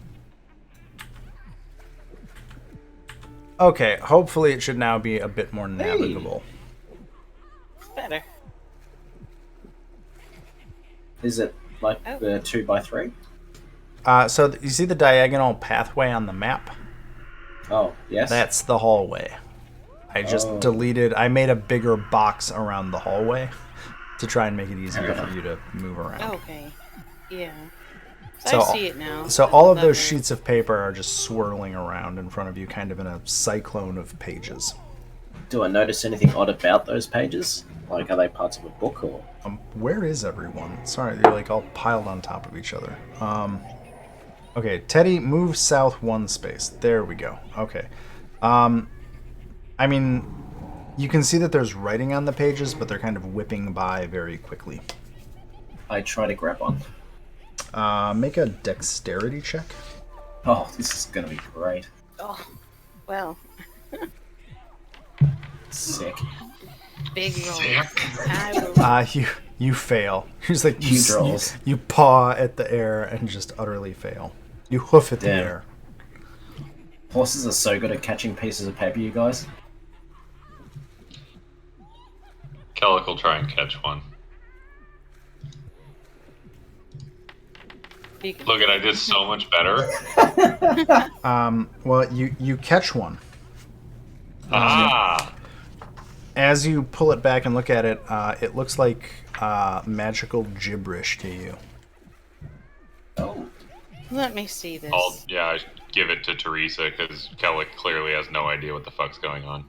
Okay, hopefully it should now be a bit more navigable. Better. Is it like Oh. the 2x3? So you see the diagonal pathway on the map? Oh, yes. That's the hallway. I just Oh. deleted... I made a bigger box around the hallway to try and make it easier for you to move around. Okay. Yeah. So- I see it now. So all of those Lever. sheets of paper are just swirling around in front of you, kind of in a cyclone of pages. Do I notice anything odd about those pages? Like, are they parts of a book or? Where is everyone? Sorry, they're like all piled on top of each other. Okay, Teddy, move south 1 space. There we go. Okay. I mean, you can see that there's writing on the pages, but they're kind of whipping by very quickly. I try to grab one. Make a dexterity check. Oh, this is gonna be great. Oh, well, Sick. big roll. Sick. I will. You fail. He's like Huge rolls. you paw at the air and just utterly fail. You hoof at the Damn. air. Horses are so good at catching pieces of paper, you guys. Kellic will try and catch one. Look at, I did so much better. Well, you catch one. Ah! As you pull it back and look at it, it looks like magical gibberish to you. Oh. Let me see this. I give it to Teresa because Kellic clearly has no idea what the fuck's going on.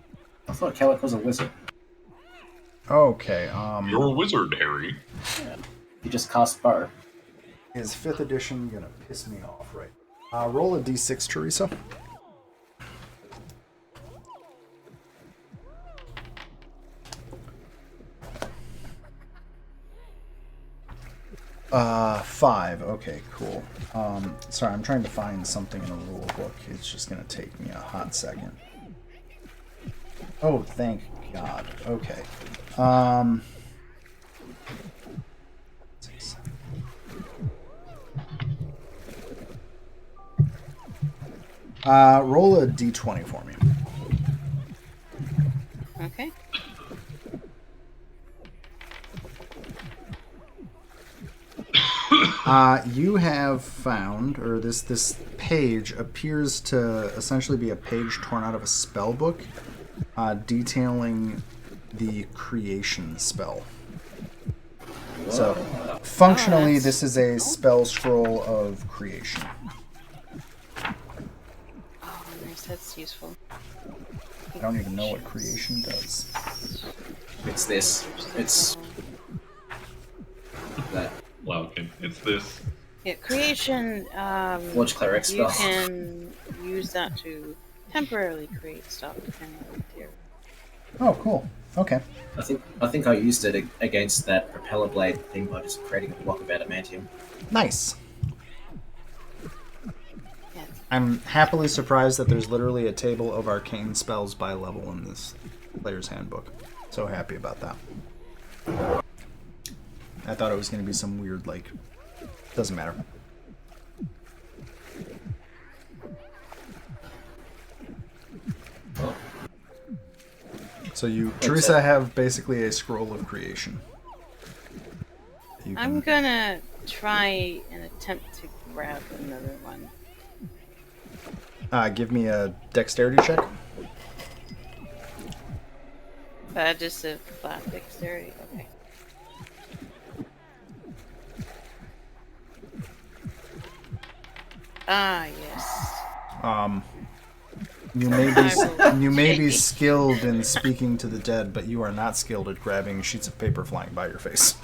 I thought Kellic was a wizard. Okay. You're a wizard, Harry. Yeah. You just cast bow. Is 5th edition gonna piss me off, right? Roll a d6, Teresa. Five. Okay, cool. Sorry, I'm trying to find something in a rule book. It's just gonna take me a hot second. Oh, thank God. Okay. Roll a d20 for me. Okay. You have found, or this page appears to essentially be a page torn out of a spell book, detailing the creation spell. So, functionally, this is a spell scroll of creation. Oh, nice. That's useful. I don't even know what creation does. It's this. It's that. Laukin. It's this. Yeah, creation. Forge cleric You spell. can use that to temporarily create stuff, depending on the theory. Oh, cool. Okay. I think I used it against that propeller blade thing by just creating a block of adamantium. Nice. Yeah. I'm happily surprised that there's literally a table of arcane spells by level in this player's handbook. So happy about that. I thought it was going to be some weird, like, doesn't matter. So you, Teresa, have basically a scroll of creation. I'm gonna try and attempt to grab another one. Give me a dexterity check. Just a flat dexterity. Okay. Ah, yes. You may be skilled in speaking to the dead, but you are not skilled at grabbing sheets of paper flying by your face.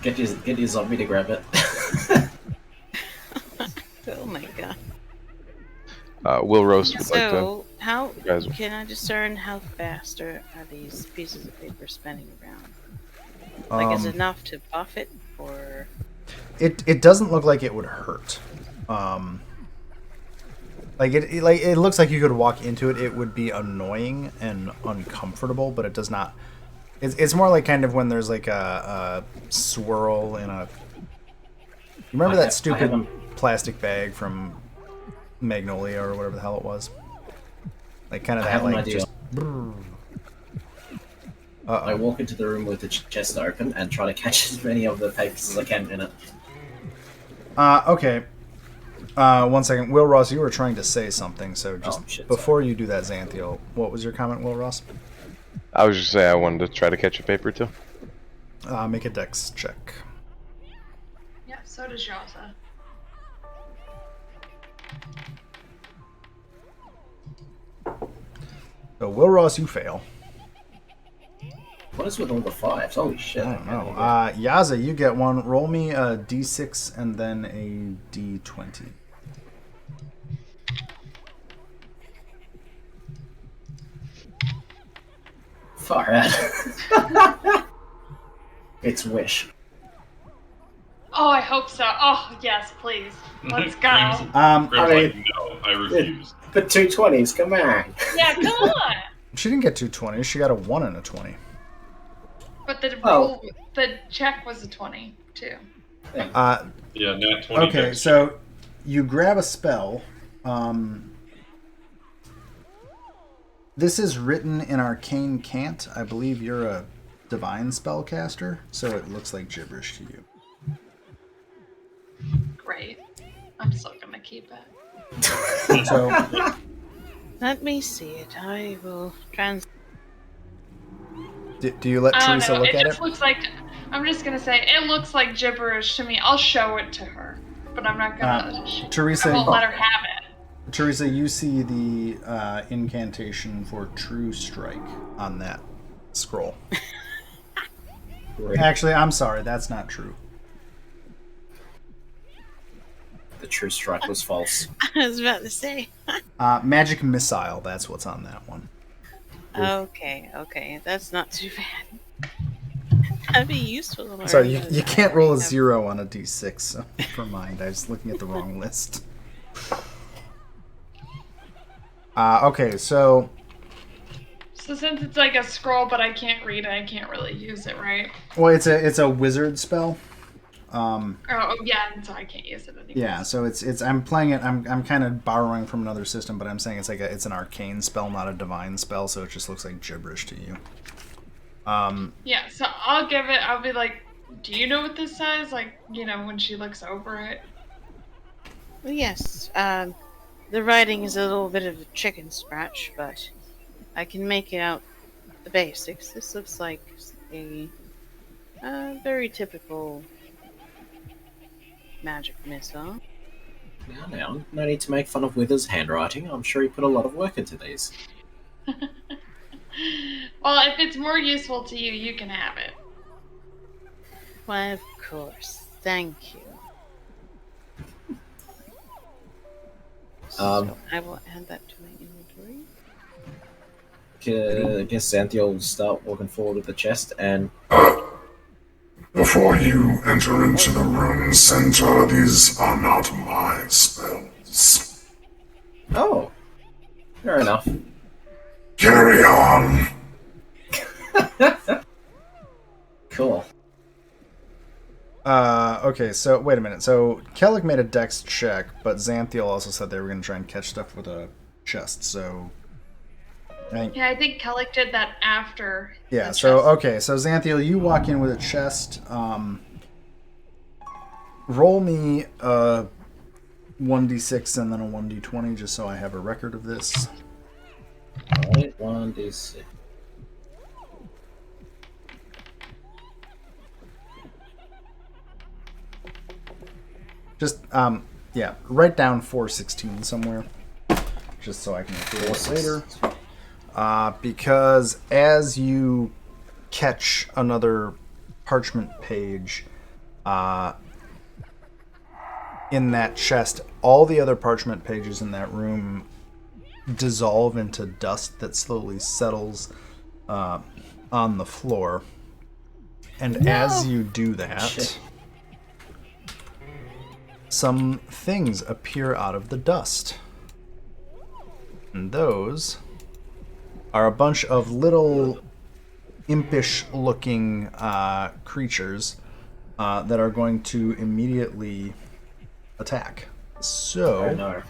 Get your zombie to grab it. Oh my god. Will Roast would like to. So, how guys- can I discern how fast are these pieces of paper spinning around? Like, is it enough to buff it, or? It doesn't look like it would hurt. It looks like you could walk into it. It would be annoying and uncomfortable, but it does not. It's more like kind of when there's like a swirl in a. Remember that stupid plastic bag from Magnolia or whatever the hell it was? Like kind of I that have an like idea. just. I walk into the room with the chest open and try to catch as many of the papers as I can in it. Okay. 1 second. Will Ross, you were trying to say something, so just shit, before you do that, Xanthiel, what was your comment, Will Ross? I was just saying I wanted to try to catch a paper too. Make a dex check. Yeah, so does Yaza. So, Will Ross, you fail. What is with all the fives? Holy shit. I don't know. Yaza, you get one. Roll me a d6 and then a d20. Far out. It's wish. Oh, I hope so. Oh, yes, please. Let's go. Grim's like, no, I refuse. The 220s, come on. Yeah, come on. She didn't get 220. She got a 1 and a 20. But the roll, the check was a 20 too. Yeah, nat 20. Okay, so you grab a spell. This is written in Arcane Cant. I believe you're a divine spellcaster, so it looks like gibberish to you. Great. I'm still gonna keep it. So Let me see it. I will do you let I don't Teresa know. look It at just it? looks like. I'm just gonna say it looks like gibberish to me. I'll show it to her, but I'm not gonna. Teresa, I won't let her have it. Teresa, you see the incantation for True Strike on that scroll. Actually, I'm sorry, that's not true. The True Strike was false. I was about to say. Magic Missile, that's what's on that one. Okay. That's not too bad. That'd be useful to learn. So you can't roll a 0 on a d6, so never mind. I was looking at the wrong list. Okay, so... So since it's like a scroll, but I can't read it, I can't really use it, right? Well, it's a wizard spell. Oh yeah, and so I can't use it anymore. Yeah, so it's I'm playing it. I'm kind of borrowing from another system, but I'm saying it's an arcane spell, not a divine spell. So it just looks like gibberish to you. Yeah, so I'll give it. I'll be like, do you know what this says? Like, when she looks over it. Well, yes. The writing is a little bit of a chicken scratch, but I can make it out the basics. This looks like a very typical magic missile. Now, no need to make fun of Wither's handwriting. I'm sure he put a lot of work into these. Well, if it's more useful to you, you can have it. Why, of course. Thank you. So I will add that to my inventory. I guess Xanthiel will start walking forward with the chest and... Before you enter into the room center, these are not my spells. Oh, fair enough. Carry on. Cool. Okay, so wait a minute. So Kellic made a dex check, but Xanthiel also said they were going to try and catch stuff with a chest. So Yeah, I think Kellic did that after. Yeah, the so, chest. okay, so Xanthiel, you walk in with a chest. Roll me a 1d6 and then a 1d20, just so I have a record of this. Alright, 1d6. Just, yeah, write down 416 somewhere, just so I can include it later. Because as you catch another parchment page in that chest, all the other parchment pages in that room dissolve into dust that slowly settles on the floor. And as you do that, some things appear out of the dust. And those are a bunch of little impish looking creatures that are going to immediately attack. So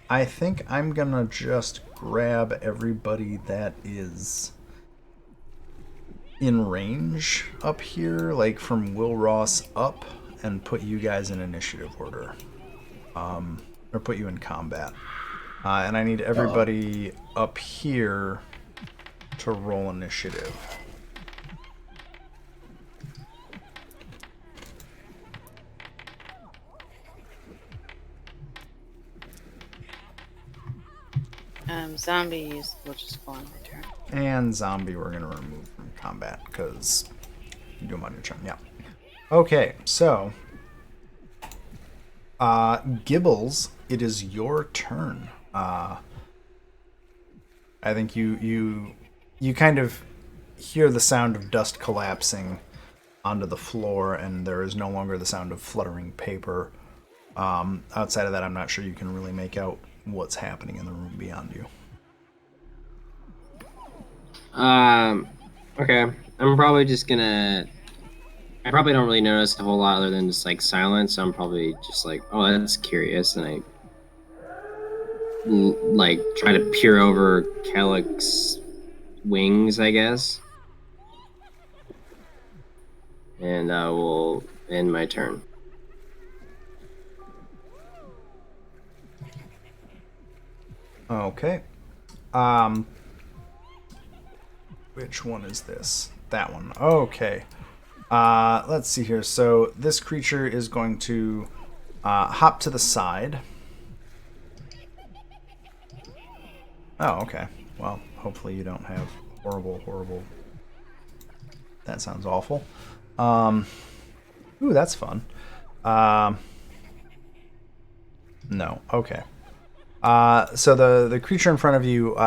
I think I'm gonna just grab everybody that is in range up here, like from Will Ross up, and put you guys in initiative order, or put you in combat. And I need everybody up here to roll initiative. Zombies will just go on my turn. And zombie we're going to remove from combat because you do them on your turn. Yeah. Okay, so Gibbles, it is your turn. I think you kind of hear the sound of dust collapsing onto the floor, and there is no longer the sound of fluttering paper. Outside of that, I'm not sure you can really make out what's happening in the room beyond you. Okay. I'm probably just gonna. I probably don't really notice a whole lot other than just like silence. So I'm probably just like, oh, that's curious, and I like try to peer over Kellick's wings, I guess, and I will end my turn. Okay. Which one is this? That one. Okay. Let's see here. So this creature is going to hop to the side. Oh, okay. Well, hopefully you don't have horrible... That sounds awful. Ooh, that's fun. No. Okay. So the creature in front of you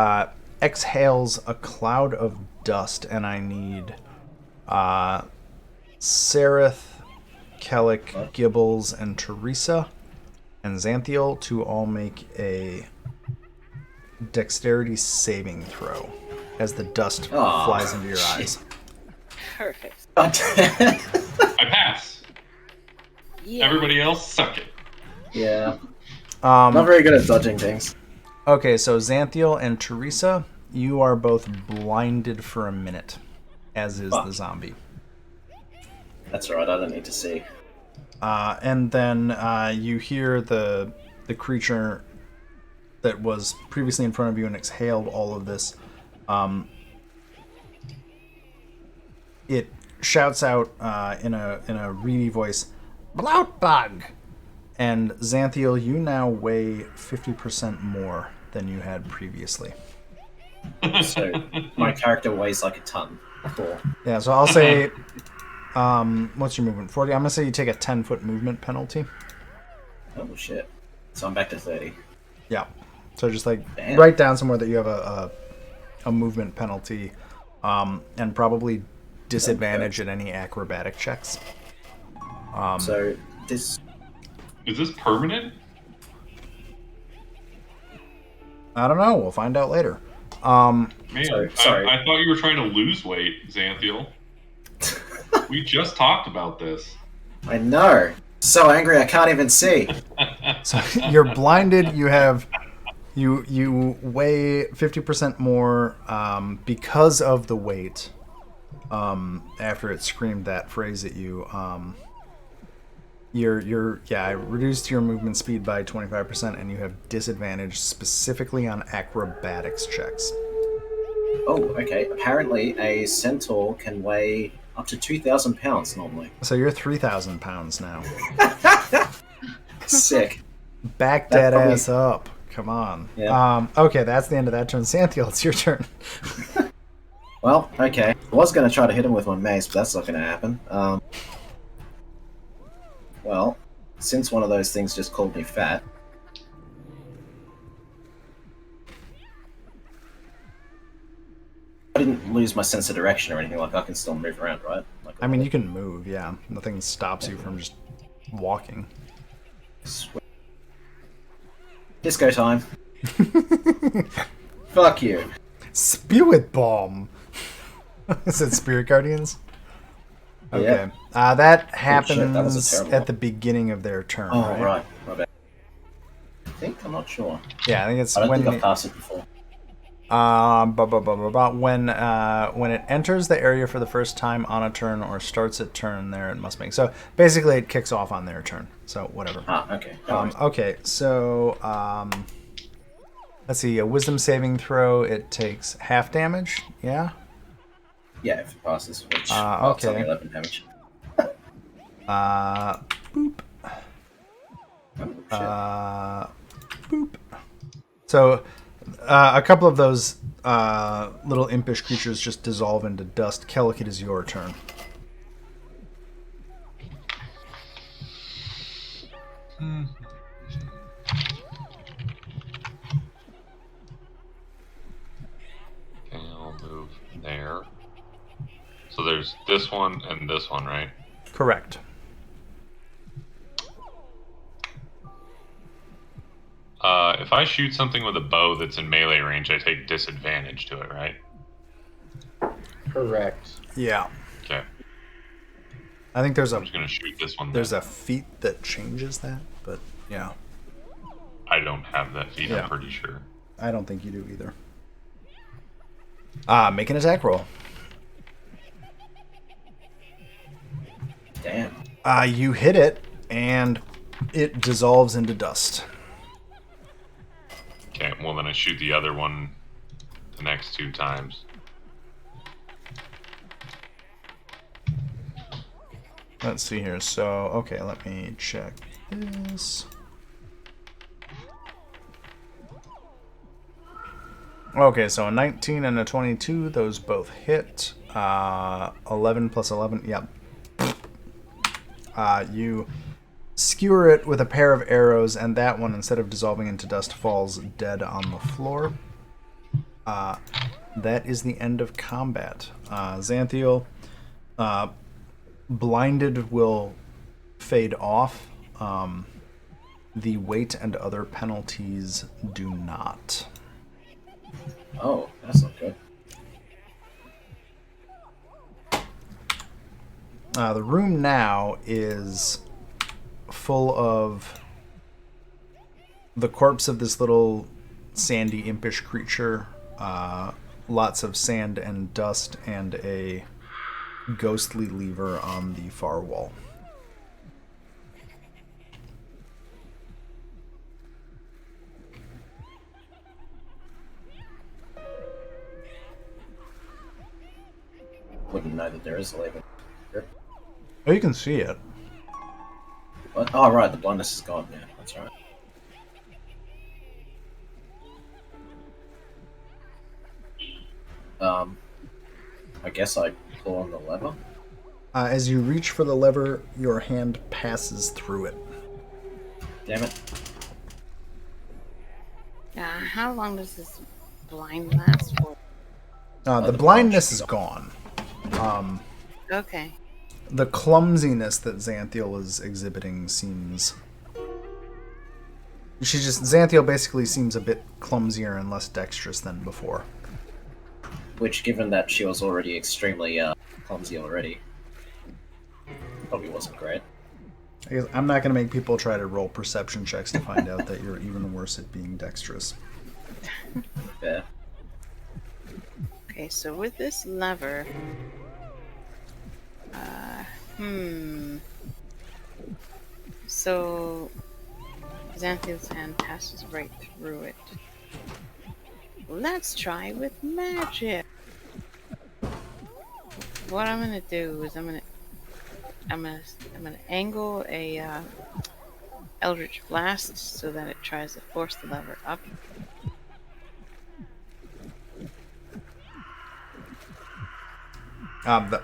exhales a cloud of dust, and I need Sereth, Kellick, Gibbles, and Teresa, and Xanthiel to all make a dexterity saving throw as the dust flies into your eyes. Perfect. I pass. Yeah. Everybody else, suck it. Yeah. Not very good at dodging things. Okay, so Xanthiel and Teresa, you are both blinded for a minute, as is the zombie. That's right, I don't need to see. And then you hear the creature that was previously in front of you and exhaled all of this. It shouts out in a reedy voice, "Bloutbug!" And Xanthiel, you now weigh 50% more than you had previously. So my character weighs like a ton. Cool. Yeah, so I'll say, what's your movement? 40? I'm going to say you take a 10-foot movement penalty. Oh, shit. So I'm back to 30. Yeah. So just like Damn. write down somewhere that you have a movement penalty, and probably disadvantage at any acrobatic checks. So this... Is this permanent? I don't know. We'll find out later. Man, sorry. I thought you were trying to lose weight, Xanthiel. We just talked about this. I know. So angry I can't even see. So you're blinded. You have you weigh 50% more because of the weight. After it screamed that phrase at you, I reduced your movement speed by 25%, and you have disadvantage specifically on acrobatics checks. Oh, okay. Apparently a centaur can weigh up to 2,000 pounds normally. So you're 3,000 pounds now. Sick. Back that ass up. Come on. Yeah. Okay, that's the end of that turn. Xanthiel, it's your turn. Well, okay. I was going to try to hit him with my mace, but that's not going to happen. Well, since one of those things just called me fat... I didn't lose my sense of direction or anything, like I can still move around, right? Like, I mean, you can move, yeah. Nothing stops you from just walking. Sweet. Disco time. Fuck you. Spirit Bomb! Is it Spirit Guardians? Okay. Yeah. That Oh, happens shit, that was a terrible at the beginning of their turn, Oh, right? right. My bad. I think, I'm not sure. Yeah, I think it's I don't when think I've passed it before. when it enters the area for the first time on a turn or starts its turn there, it must make. So basically it kicks off on their turn. So whatever. Okay. Okay, so let's see, a wisdom saving throw, it takes half damage, yeah? Yeah, if it passes, which it's okay. only 11 damage. Boop. Oh, Boop. So a couple of those little impish creatures just dissolve into dust. Kellick, it is your turn. Okay, I'll move there. there's this one and this one, right? Correct. If I shoot something with a bow that's in melee range, I take disadvantage to it, right? Correct. Yeah. Okay. I think there's I'm just gonna shoot this one. there's then. a feat that changes that, but yeah. I don't have that feat. Yeah. I'm pretty sure. I don't think you do either. Make an attack roll. Damn. You hit it, and it dissolves into dust. Okay. Well, then I shoot the other one the next 2 times. Let's see here. So, okay, let me check this. Okay, so a 19 and a 22, those both hit. 11 plus 11, yep. You skewer it with a pair of arrows, and that one, instead of dissolving into dust, falls dead on the floor. That is the end of combat. Xanthiel, blinded will fade off. The weight and other penalties do not. Oh, that's not good. The room now is full of the corpse of this little sandy, impish creature, lots of sand and dust, and a ghostly lever on the far wall. Wouldn't know that there is a lever. Oh, you can see it. What? Oh, right, the blindness is gone. Yeah, that's right. I guess I pull on the lever. As you reach for the lever, your hand passes through it. Damn it. How long does this blind last for? The blindness is gone. Okay. The clumsiness that Xanthiel is exhibiting seems... Xanthiel basically seems a bit clumsier and less dexterous than before. Which, given that she was already extremely clumsy already, probably wasn't great. I guess I'm not going to make people try to roll perception checks to find out that you're even worse at being dexterous. Yeah. Okay, so with this lever, so Xanthiel's hand passes right through it. Let's try with magic. What I'm gonna do is I'm gonna angle a Eldritch Blast so that it tries to force the lever up.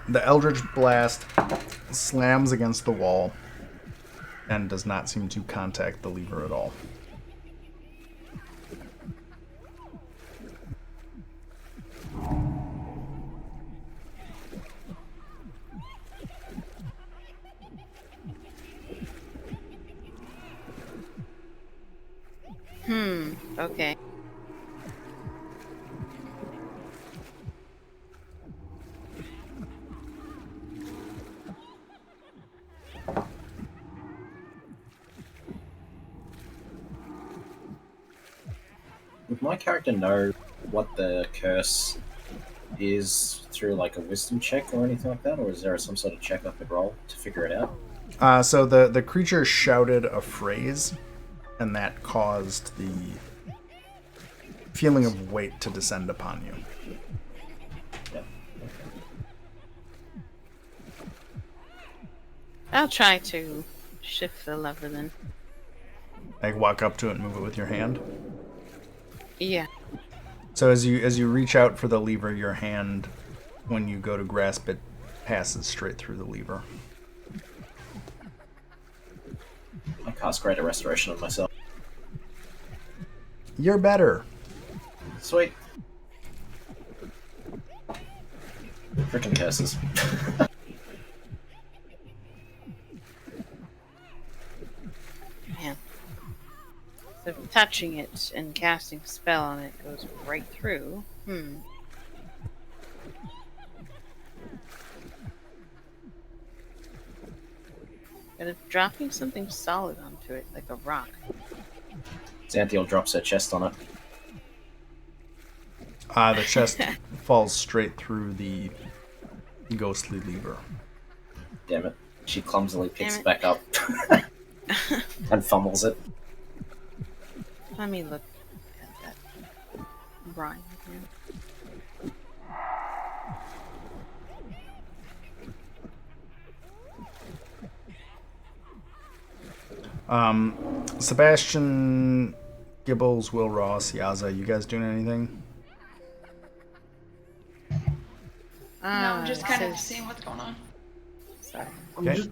The Eldritch Blast slams against the wall and does not seem to contact the lever at all. Okay. Would my character know what the curse is through like a wisdom check or anything like that, or is there some sort of check I could roll to figure it out? So the creature shouted a phrase, and that caused the feeling of weight to descend upon you. Yeah. I'll try to shift the lever then. Like walk up to it and move it with your hand. Yeah. So as you reach out for the lever, your hand, when you go to grasp it, passes straight through the lever. I cast Greater Restoration on myself. You're better. Sweet. Frickin' curses. Man. So touching it and casting a spell on it goes right through. But if dropping something solid onto it, like a rock. Xanthiel drops her chest on it. The chest falls straight through the ghostly lever. Damn it. She clumsily picks Damn it it. back up and fumbles it. Let me look at that rhyme again. Sebastian, Gibbles, Will Ross, Yaza, you guys doing anything? No, I'm just kind of says- seeing what's going on. Sorry. I'm Okay. just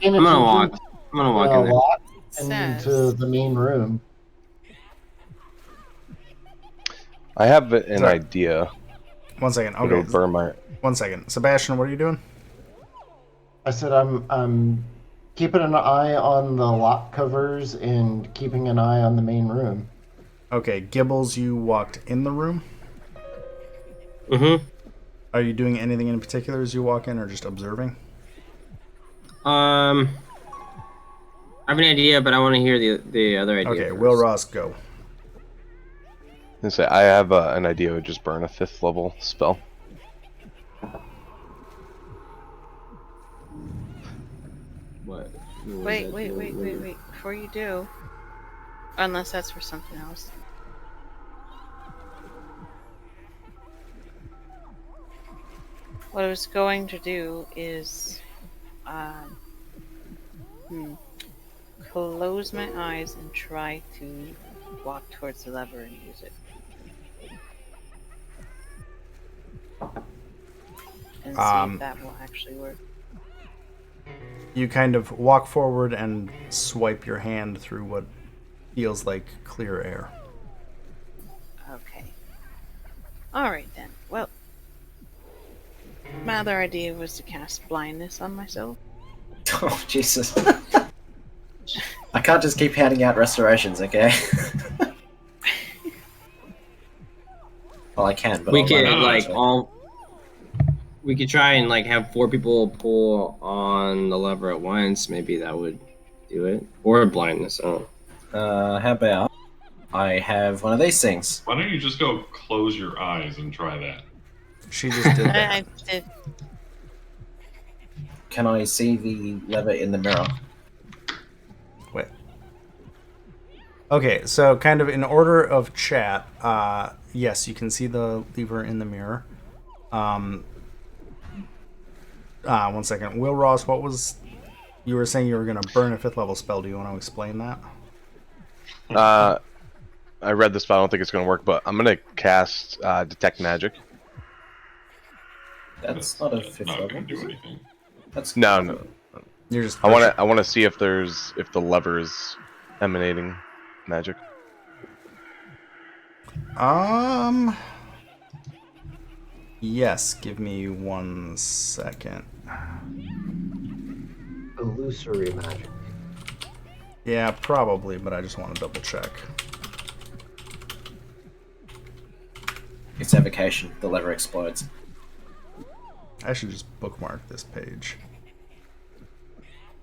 I'm gonna walk. I'm gonna walk in a there. lot Says- into the main room. I have an Sorry. idea. 1 second. It'll Okay. burn my. 1 second. Sebastian, what are you doing? I said I'm keeping an eye on the lock covers and keeping an eye on the main room. Okay, Gibbles, you walked in the room. Mm-hmm. Are you doing anything in particular as you walk in, or just observing? I have an idea, but I want to hear the other idea. Okay, first. Will Ross, go. I have an idea. Would just burn a 5th level spell. What? Wait. Before you do, unless that's for something else. What I was going to do is, close my eyes and try to walk towards the lever and use it. And see if that will actually work. You kind of walk forward and swipe your hand through what feels like clear air. Okay. Alright then. Well, my other idea was to cast blindness on myself. Oh, Jesus. I can't just keep handing out restorations, okay? Well, I can, but We I'll could run out like eventually. all. We could try and like have 4 people pull on the lever at once. Maybe that would do it. Or blindness. Oh. How about I have one of these things? Why don't you just go close your eyes and try that? She just did that. I did. Can I see the lever in the mirror? Wait. Okay, so kind of in order of chat, yes, you can see the lever in the mirror. 1 second. Will Ross, what was... You were saying you were going to burn a 5th level spell. Do you want to explain that? I read this, but I don't think it's going to work. But I'm going to cast Detect Magic. That's not a fifth not level. going to is do it? anything. That's No. You're just... I want to see if the lever is emanating magic. Yes, give me 1 second. Illusory magic. Yeah, probably, but I just want to double check. It's evocation. The lever explodes. I should just bookmark this page.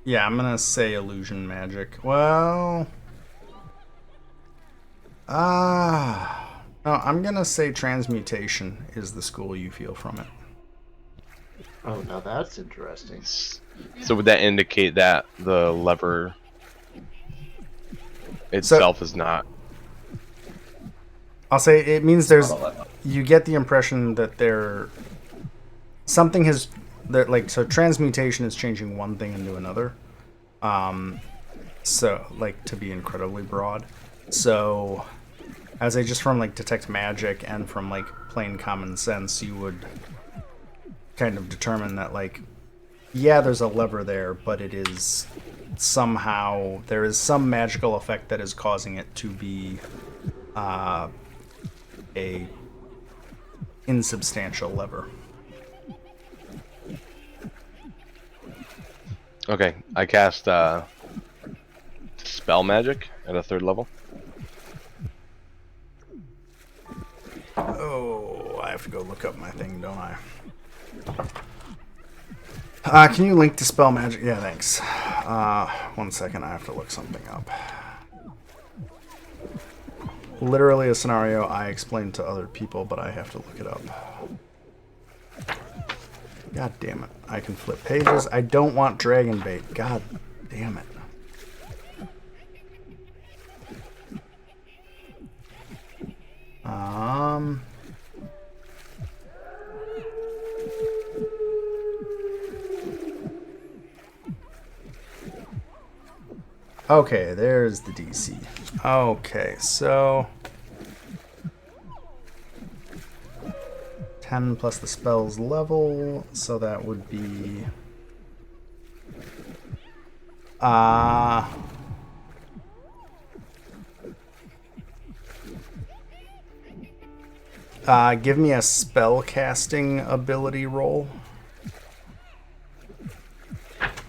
Yeah, I'm gonna say illusion magic. Well... no, I'm gonna say transmutation is the school you feel from it. Oh, now that's interesting. So would that indicate that the lever itself is not? I'll say it means there's... Not a lever. You get the impression that something has... So transmutation is changing one thing into another. So, to be incredibly broad. So... As I just from detect magic and from plain common sense, you would kind of determine that yeah, there's a lever there, but it is somehow there is some magical effect that is causing it to be a insubstantial lever. Okay, I cast spell magic at a 3rd level. Oh, I have to go look up my thing, don't I? Can you link to spell magic? Yeah, thanks. 1 second, I have to look something up. Literally a scenario I explained to other people, but I have to look it up. God damn it. I can flip pages. I don't want dragon bait. God damn it. Okay, there's the DC. Okay, so 10 plus the spell's level, so that would be give me a spell casting ability roll.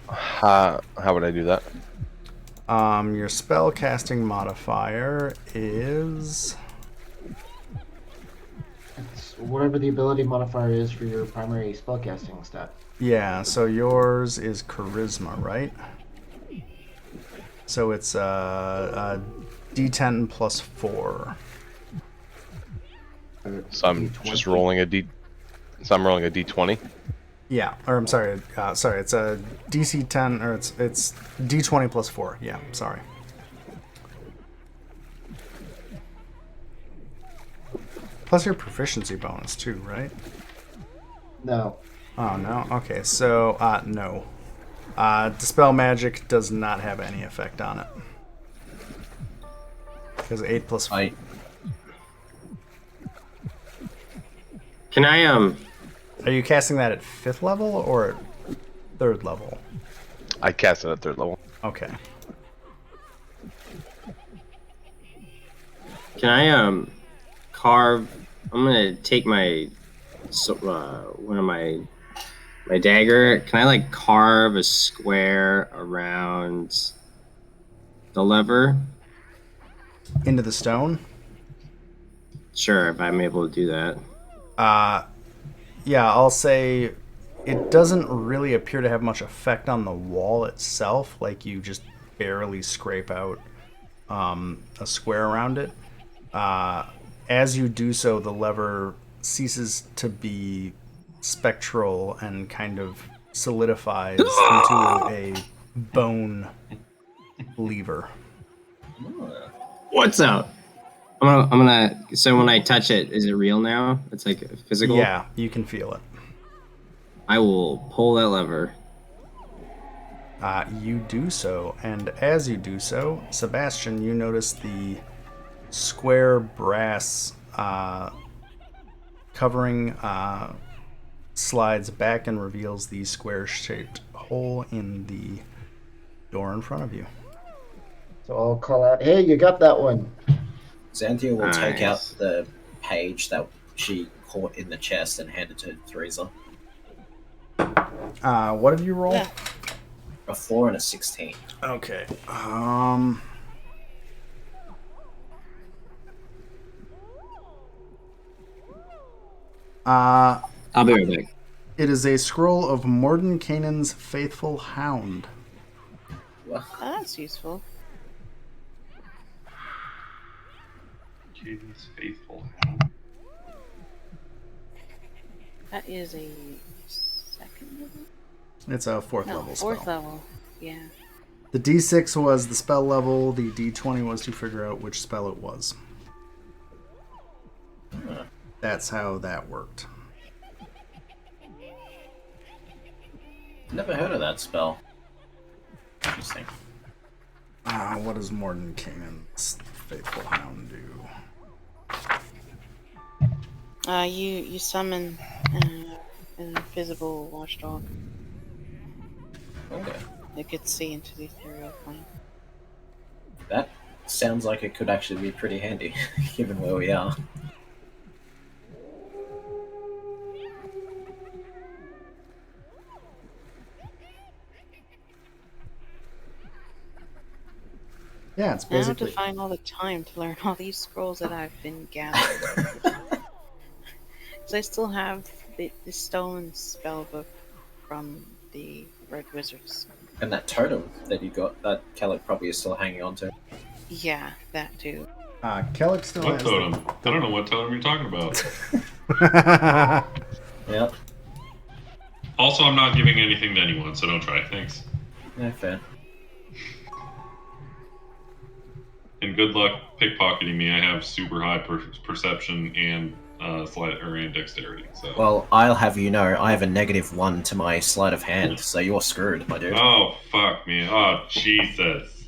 How would I do that? Your spell casting modifier is It's whatever the ability modifier is for your primary spellcasting stat. yeah. So yours is charisma, right? So it's a D10 plus 4. So I'm just rolling a D. So I'm rolling a D20. Yeah, or I'm sorry. Sorry, it's a DC 10, or it's D20 plus 4. Yeah, sorry. Plus your proficiency bonus too, right? No. Oh no. Okay, so no. Dispel magic does not have any effect on it because 8 plus 4. Can I Are you casting that at 5th level or at 3rd level? I cast it at 3rd level. Okay. Can I carve? I'm gonna take my one of my dagger. Can I like carve a square around the lever? Into the stone? Sure, if I'm able to do that. Yeah, I'll say it doesn't really appear to have much effect on the wall itself. Like you just barely scrape out a square around it. As you do so, the lever ceases to be spectral and kind of solidifies into a bone lever. What's up? I'm gonna. So when I touch it, is it real now? It's like physical. Yeah, you can feel it. I will pull that lever. You do so, and as you do so, Sebastian, you notice the square brass covering slides back and reveals the square-shaped hole in the door in front of you. So I'll call out, hey, you got that one. Xanthia will take out Nice. the page that she caught in the chest and hand it to Theresa. What did you roll? Yeah. A 4 and a 16. Okay. I'll be right back. It is a scroll of Mordenkainen's Faithful Hound. Oh, that's useful. Katie's faithful. That is a 2nd level? It's a 4th No, level 4th spell. level. Yeah. The D6 was the spell level, the D20 was to figure out which spell it was. That's how that worked. Never heard of that spell. Interesting. What does Mordenkainen's Faithful Hound do? You summon an invisible watchdog Okay. that could see into the ethereal plane. That sounds like it could actually be pretty handy, given where we are. Yeah, it's Now I have basically. to find all the time to learn all these scrolls that I've been gathering. Because I still have the stone spell book from the Red Wizards. And that totem that you got, that Kellic probably is still hanging on to. Yeah, that too. Kellic still What has totem? I don't know what totem you're talking about. the. Yeah, Also, I'm not giving anything to anyone, so don't try. Thanks. yeah, fair. And good luck pickpocketing me. I have super high perception and and dexterity. So. Well, I'll have you know, I have a -1 to my sleight of hand, so you're screwed, my dude. Oh fuck me! Oh Jesus!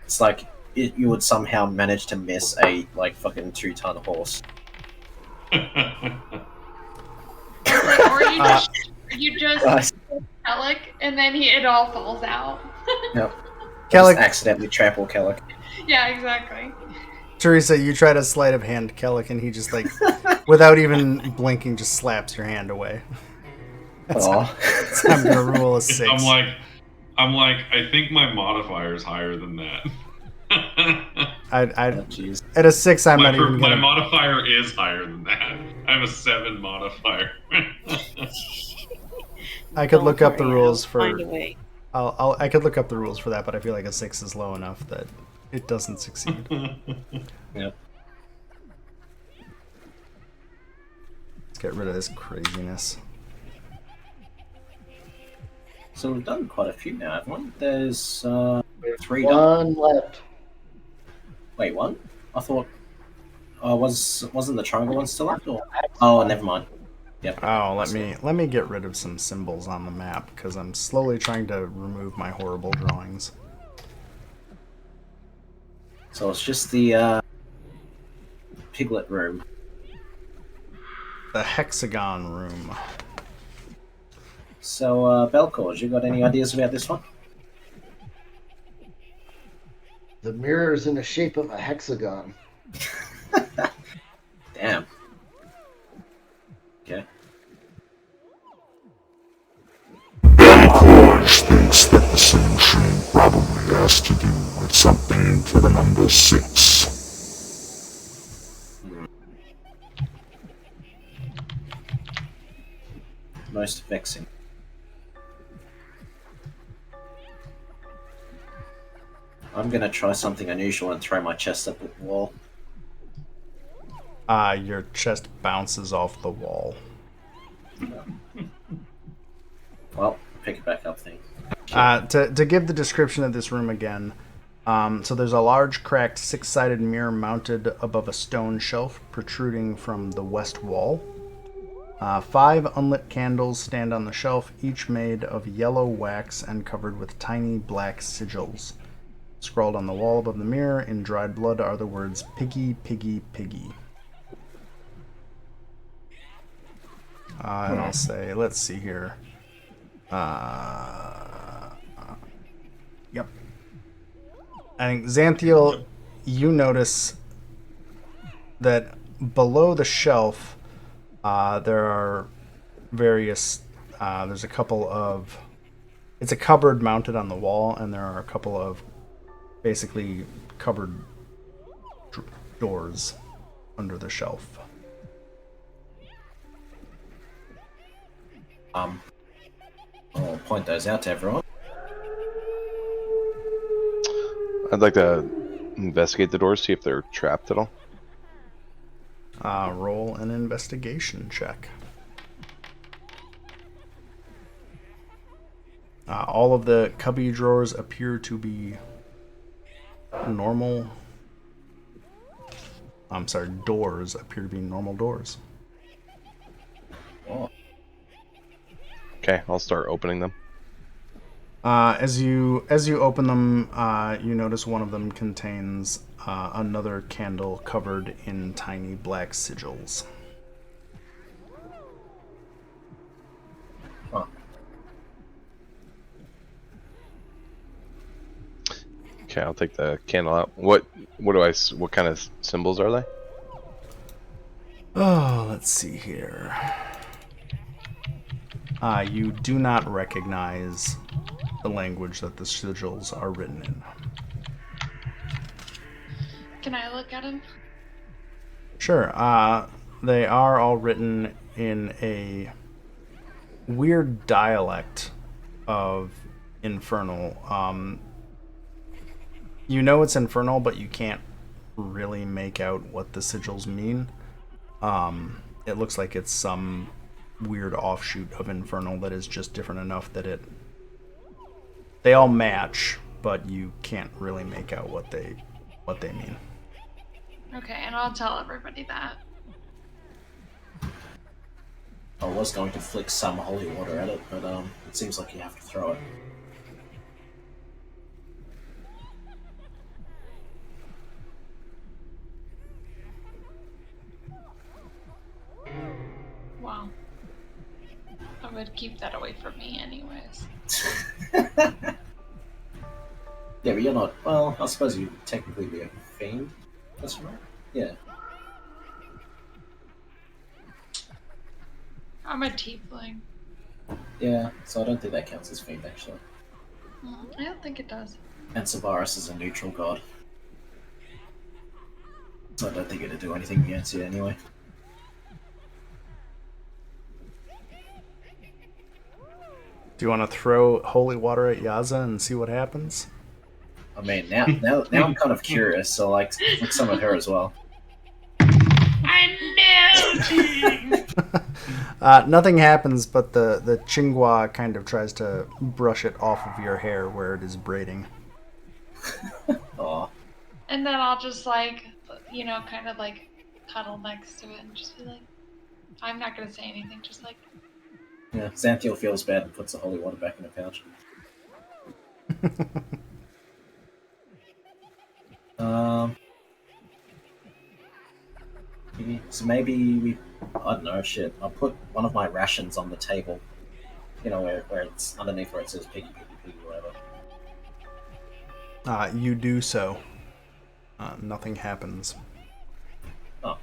It's like you would somehow manage to miss a like fucking 2-ton horse. Or you just Kellic, and then it all falls out. Yep. Kellic, Just accidentally trample Kellic. Yeah, exactly. Teresa, you try to sleight of hand Kellic, and he just like, without even blinking, just slaps your hand away. Aw. So I'm gonna roll a 6. I'm like, I think my modifier is higher than that. I Oh, jeez. at a 6, I'm not even my gonna. modifier is higher than that. I have a 7 modifier. I could look up the Don't worry, rules I'll for. find a way. I could look up the rules for that, but I feel like a 6 is low enough that it doesn't succeed. Yep. Let's get rid of this craziness. So we've done quite a few now, haven't we? There's 3 done. One left. Wait, one? I thought wasn't the triangle one still up? Or... Oh, never mind. Yep. Oh, let me get rid of some symbols on the map because I'm slowly trying to remove my horrible drawings. So it's just the Piglet Room. The Hexagon Room. So, Belcord, you got any ideas about this one? The mirror is in the shape of a hexagon. Damn. Okay. Belcourage thinks that the solution probably has to do with something to the number 6. Most vexing. I'm gonna try something unusual and throw my chest up at the wall. Your chest bounces off the wall. Well, pick it back up thing. To give the description of this room again, so there's a large cracked 6-sided mirror mounted above a stone shelf protruding from the west wall. 5 unlit candles stand on the shelf, each made of yellow wax and covered with tiny black sigils. Scrawled on the wall above the mirror in dried blood are the words "Piggy, Piggy, Piggy." And I'll say, let's see here. Yep. I think Xanthiel, you notice that below the shelf, there are various. There's a couple of. It's a cupboard mounted on the wall, and there are a couple of basically cupboard doors under the shelf. I'll point those out to everyone. I'd like to investigate the doors, see if they're trapped at all. Roll an investigation check. All of the cubby drawers appear to be normal. I'm sorry, doors appear to be normal doors. Oh. Okay, I'll start opening them. As you open them, you notice one of them contains another candle covered in tiny black sigils. Huh. Okay, I'll take the candle out. What kind of symbols are they? Oh, let's see here. You do not recognize the language that the sigils are written in. Can I look at them? Sure. They are all written in a weird dialect of Infernal. You know it's Infernal, but you can't really make out what the sigils mean. It looks like it's some weird offshoot of Infernal that is just different enough that they all match, but you can't really make out what they mean. Okay, and I'll tell everybody that. I was going to flick some holy water at it, but it seems like you have to throw it. Wow. I would keep that away from me anyways. Yeah, but you're not. Well, I suppose you'd technically be a fiend. That's right. Yeah. I'm a tiefling. Yeah, so I don't think that counts as fiend, actually. I don't think it does. And Savaris is a neutral god. So I don't think it'd do anything against you anyway. Do you want to throw holy water at Yaza and see what happens? I mean, now I'm kind of curious, so like summon her as well. I know. Nothing happens, but the Chingwa kind of tries to brush it off of your hair where it is braiding. Aw. And then I'll just like, kind of like cuddle next to it and just be like, I'm not gonna say anything, just like. Yeah, Xanthiel feels bad and puts the holy water back in the pouch. So maybe we, I don't know, shit. I'll put one of my rations on the table. Where it's underneath where it says piggy, piggy, piggy, whatever. You do so. Nothing happens. Oh.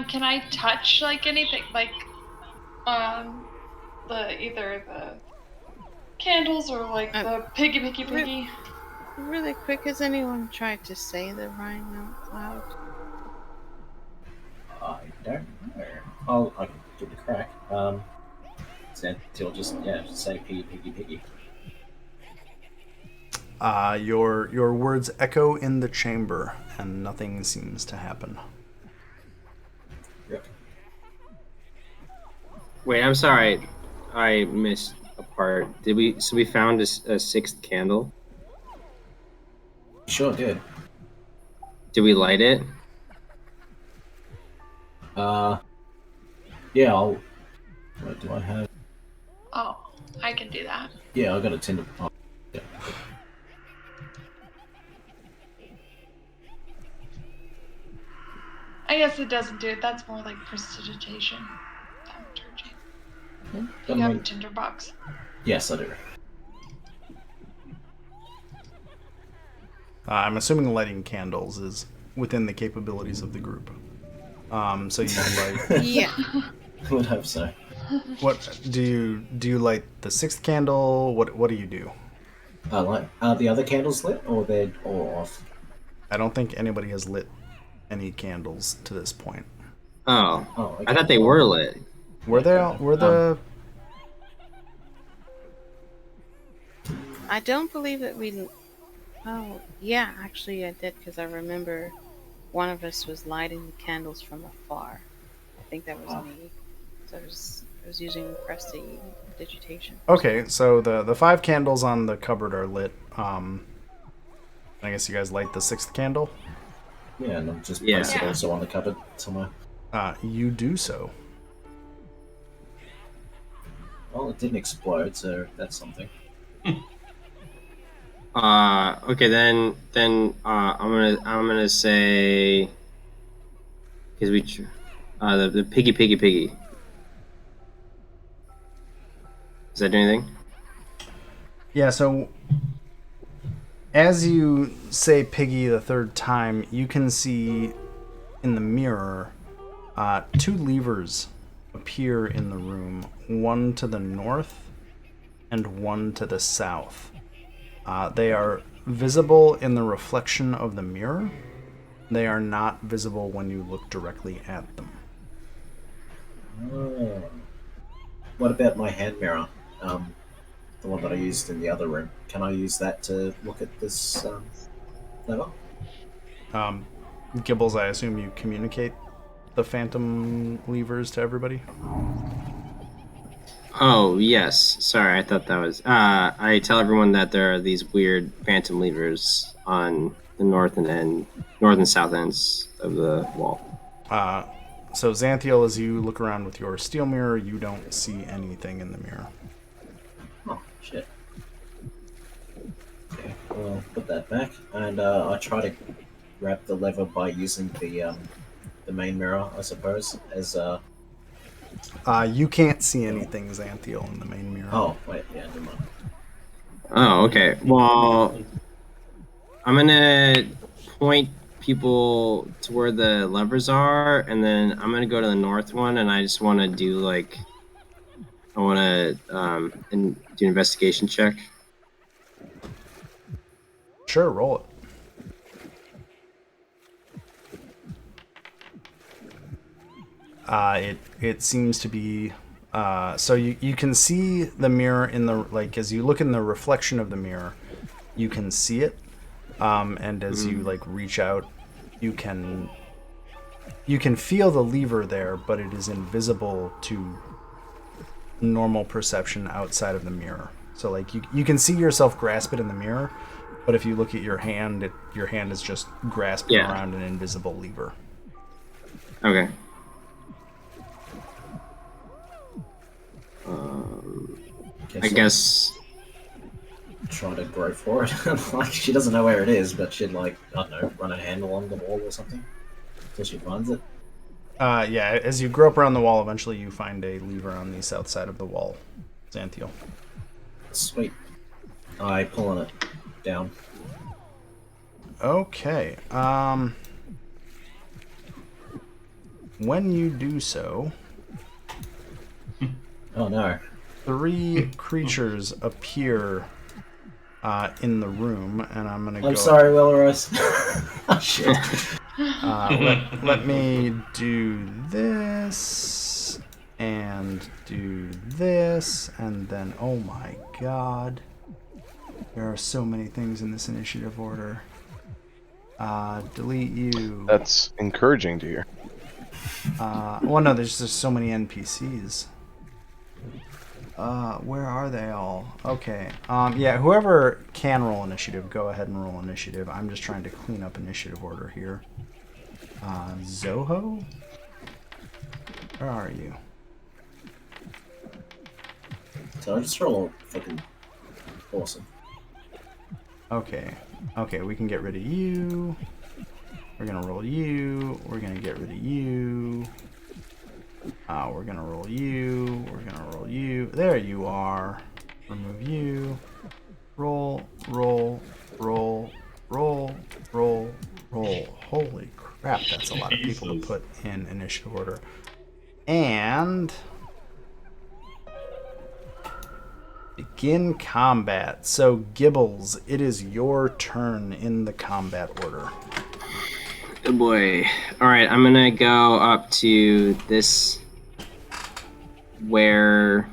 Can I touch like anything, like, either the candles or like the piggy, piggy, piggy? Really quick, has anyone tried to say the rhyme out loud? I don't know. I can give it a crack. Xanthiel just say piggy, piggy, piggy. Your words echo in the chamber, and nothing seems to happen. Yep. Wait, I'm sorry. I missed a part. So we found a sixth candle? Sure did. Did we light it? Yeah, what do I have? Oh, I can do that. Yeah, I got a tinder. Oh, yeah. I guess it doesn't do it. That's more like prestidigitation. You have a tinderbox. Yes, I do. I'm assuming lighting candles is within the capabilities of the group. So you light. Yeah. I would hope so. What do you light the sixth candle? What do you do? Are the other candles lit or they're all off? I don't think anybody has lit any candles to this point. Oh, okay. I thought they were lit. Were they? Were the? I don't believe that we. Oh, yeah, actually I did, because I remember one of us was lighting the candles from afar. I think that was me. So I was using prestidigitation. Okay, so the 5 candles on the cupboard are lit. I guess you guys light the 6th candle? Yeah, and I'm just place it also on the cupboard somewhere. You do so. Well, it didn't explode, so that's something. Okay, then I'm gonna say, because the piggy, piggy, piggy. Does that do anything? Yeah, so As you say Piggy the third time, you can see in the mirror two levers appear in the room, one to the north and one to the south. They are visible in the reflection of the mirror. They are not visible when you look directly at them. Oh. What about my hand mirror? The one that I used in the other room. Can I use that to look at this lever? Gibbles, I assume you communicate the phantom levers to everybody? Oh, yes. Sorry, I thought that was... I tell everyone that there are these weird phantom levers on the north and south ends of the wall. So Xanthiel, as you look around with your steel mirror, you don't see anything in the mirror. Oh, shit. Okay, well, put that back. And I try to grab the lever by using the main mirror, I suppose, as... You can't see anything, Xanthiel, in the main mirror. Oh, wait, yeah, never mind. Oh, okay. Well, I'm gonna point people to where the levers are, and then I'm gonna go to the north one, and I just want to do like... I want to do an investigation check. Sure, roll it. It seems to be so you can see the mirror in the, like, as you look in the reflection of the mirror, you can see it, and as you like reach out, you can feel the lever there, but it is invisible to normal perception outside of the mirror. So like you can see yourself grasp it in the mirror, but if you look at your hand, your hand is just grasping around an invisible lever. Okay. I guess Try to grow for it. Like, she doesn't know where it is, but she'd, like, I don't know, run her hand along the wall or something until she finds it. Yeah, as you grope around the wall, eventually you find a lever on the south side of the wall, Xanthiel. Sweet. I pull on it down. Okay. When you do so, Oh no. 3 creatures appear in the room, and I'm gonna go... I'm sorry, Willrose. Oh, shit. Let me do this, and do this, and then, oh my god. There are so many things in this initiative order. Delete you. That's encouraging to hear. Well, no, there's just so many NPCs. Where are they all? Okay. Yeah, whoever can roll initiative, go ahead and roll initiative. I'm just trying to clean up initiative order here. Zoho? Where are you? So I just roll fucking awesome. Okay. Okay, we can get rid of you. We're gonna roll you. We're gonna get rid of you. We're gonna roll you. We're gonna roll you. There you are. Remove you. Roll, roll, roll, roll, roll, roll. Holy crap, that's a lot of people to put in initiative order. And begin combat. So Gibbles, it is your turn in the combat order. Oh boy. Alright, I'm gonna go up to this where...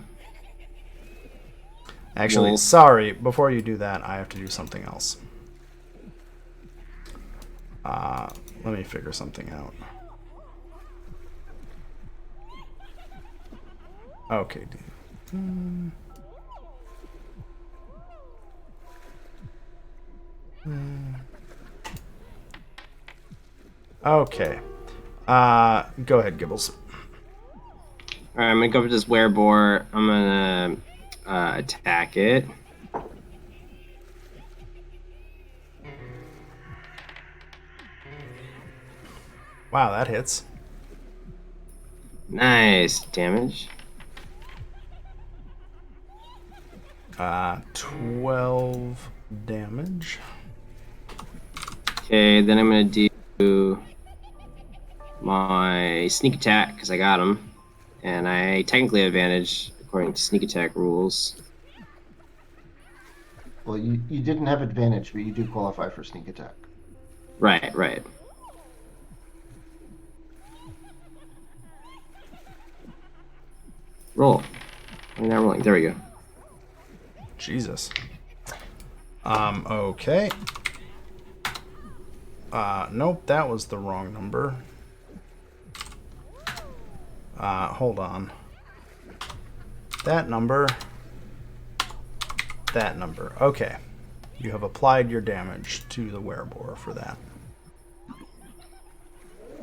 Actually, sorry, before you do that, I have to do something else. Let me figure something out. Okay, dude. Okay. Go ahead, Gibbles. Alright, I'm gonna go up to this werebore. I'm gonna attack it. Wow, that hits. Nice damage. 12 damage. Okay, then I'm gonna do my sneak attack because I got him, and I technically have advantage according to sneak attack rules. Well, you didn't have advantage, but you do qualify for sneak attack. Right, right. Roll. I'm not rolling. There we go. Jesus. Okay. Nope, that was the wrong number. Hold on. That number. That number. Okay. You have applied your damage to the werebore for that.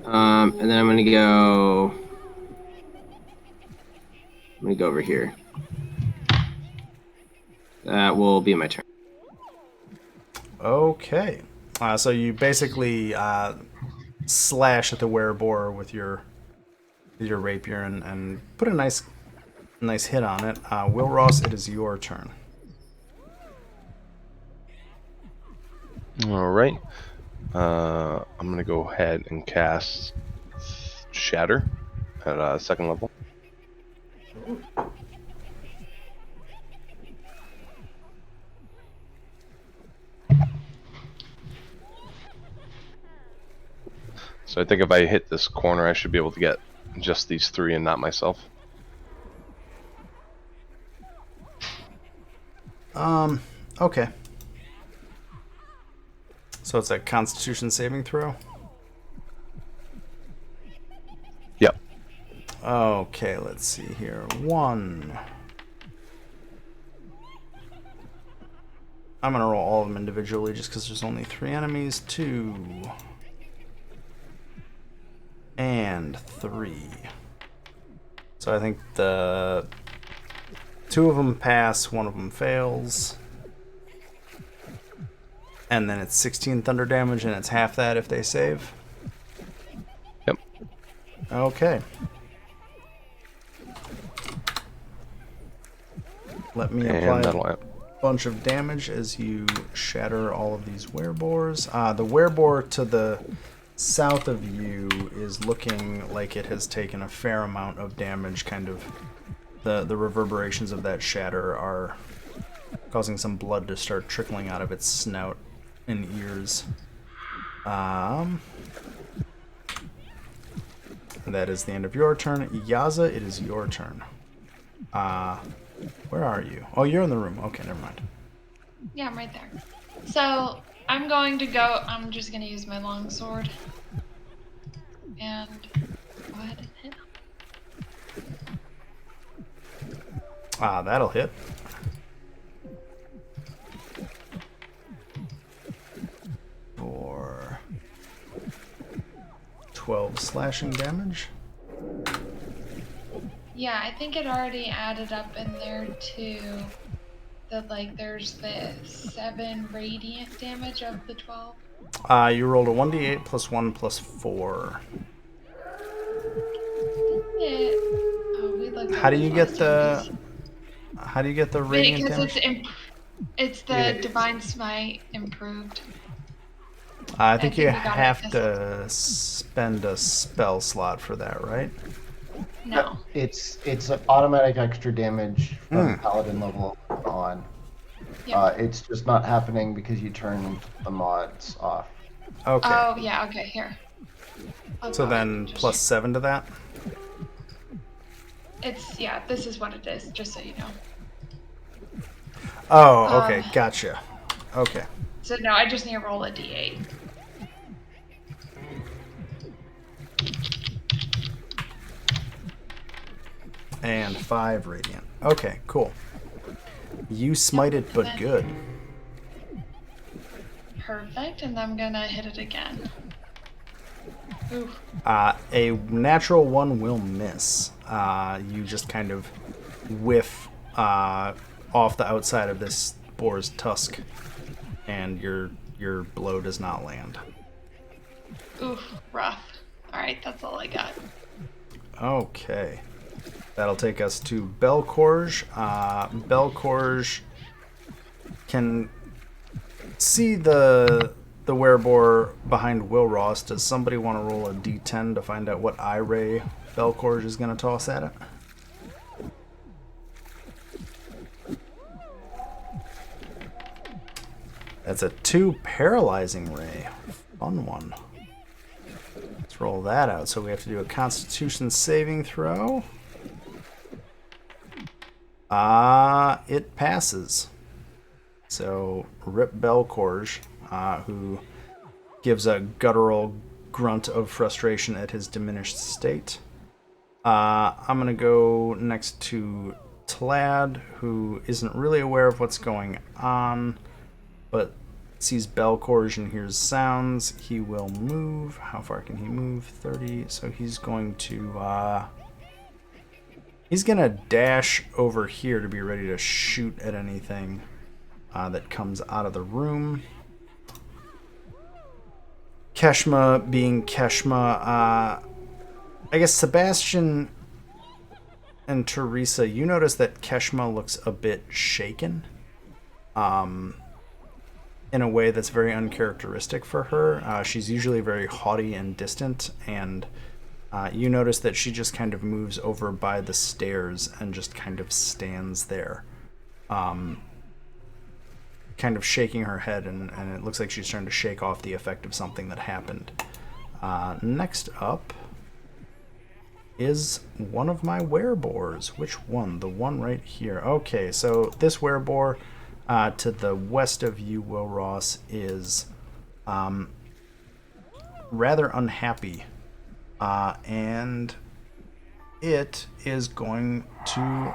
And then I'm gonna go over here. That will be my turn. Okay. So you basically slash at the werebore with your rapier and put a nice hit on it. Will Ross, it is your turn. All right. I'm gonna go ahead and cast Shatter at second level. So I think if I hit this corner, I should be able to get just these three and not myself. Okay. So it's a Constitution saving throw? Yep. Okay, let's see here. 1. I'm gonna roll all of them individually just because there's only 3 enemies. 2. And 3. So I think the 2 of them pass, 1 of them fails. And then it's 16 thunder damage, and it's half that if they save. Yep. Okay. Let me apply a bunch of damage as you shatter all of these werebores. The werebore to the south of you is looking like it has taken a fair amount of damage. Kind of the reverberations of that shatter are causing some blood to start trickling out of its snout and ears. That is the end of your turn. Yaza, it is your turn. Where are you? Oh, you're in the room. Okay, never mind. Yeah, I'm right there. So I'm going to go. I'm just going to use my longsword and go ahead and hit him. That'll hit. For 12 slashing damage. Yeah, I think it already added up in there too. That like there's the 7 radiant damage of the 12. You rolled a 1d8 plus 1 plus 4. Yeah. Oh, we looked at How do it you get last the? time, How do you get the radiant because damage? it's the divine smite improved. I think you we got it have this to spend a spell slot for that, right? No. It's an automatic extra damage from paladin level on. Yep. It's just not happening because you turned the mods off. Okay. Oh yeah. Okay. Here. So then plus 7 to that? It's this is what it is, just so you know. Oh, okay, gotcha. Okay. So no, I just need to roll a d8. And 5 radiant. Okay, cool. You smited, but good. Perfect, and I'm gonna hit it again. Ooh. A natural 1 will miss. You just kind of whiff off the outside of this boar's tusk, and your blow does not land. Oof, rough. Alright, that's all I got. Okay. That'll take us to Belcorge. Belcorge can see the the werebore behind Will Ross, does somebody want to roll a d10 to find out what eye ray Belcorge is going to toss at it? That's a 2 paralyzing ray. Fun one. Let's roll that out. So we have to do a Constitution saving throw. It passes. So Rip Belcorge, who gives a guttural grunt of frustration at his diminished state. I'm going to go next to Tlad, who isn't really aware of what's going on, but sees Belcorge and hears sounds. He will move. How far can he move? 30. So he's going to dash over here to be ready to shoot at anything that comes out of the room. Keshma being Keshma, I guess Sebastian and Teresa, you notice that Keshma looks a bit shaken. In a way that's very uncharacteristic for her. She's usually very haughty and distant, and you notice that she just kind of moves over by the stairs and just kind of stands there, kind of shaking her head, and it looks like she's trying to shake off the effect of something that happened. Next up is one of my werebores. Which one? The one right here. Okay, so this werebore to the west of you, Will Ross, is rather unhappy, and it is going to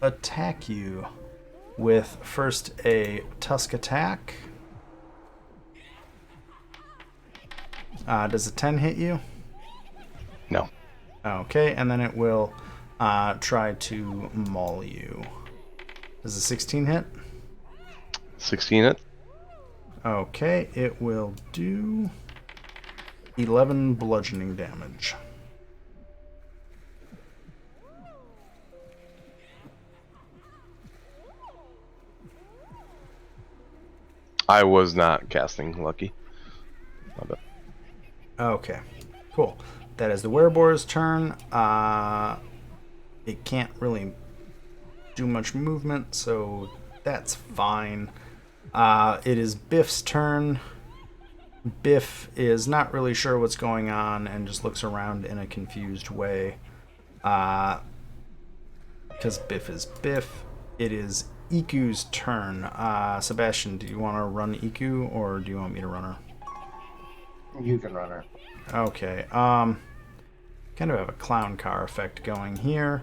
attack you with first a tusk attack. Does a 10 hit you? No. Okay, and then it will try to maul you. Does a 16 hit? 16 hit. Okay, it will do 11 bludgeoning damage. I was not casting Lucky. Okay, cool. That is the werebore's turn. It can't really do much movement, so that's fine. It is Biff's turn. Biff is not really sure what's going on and just looks around in a confused way. Because Biff is Biff. It is Iku's turn. Sebastian, do you want to run Iku, or do you want me to run her? You can run her. Okay. Kind of have a clown car effect going here.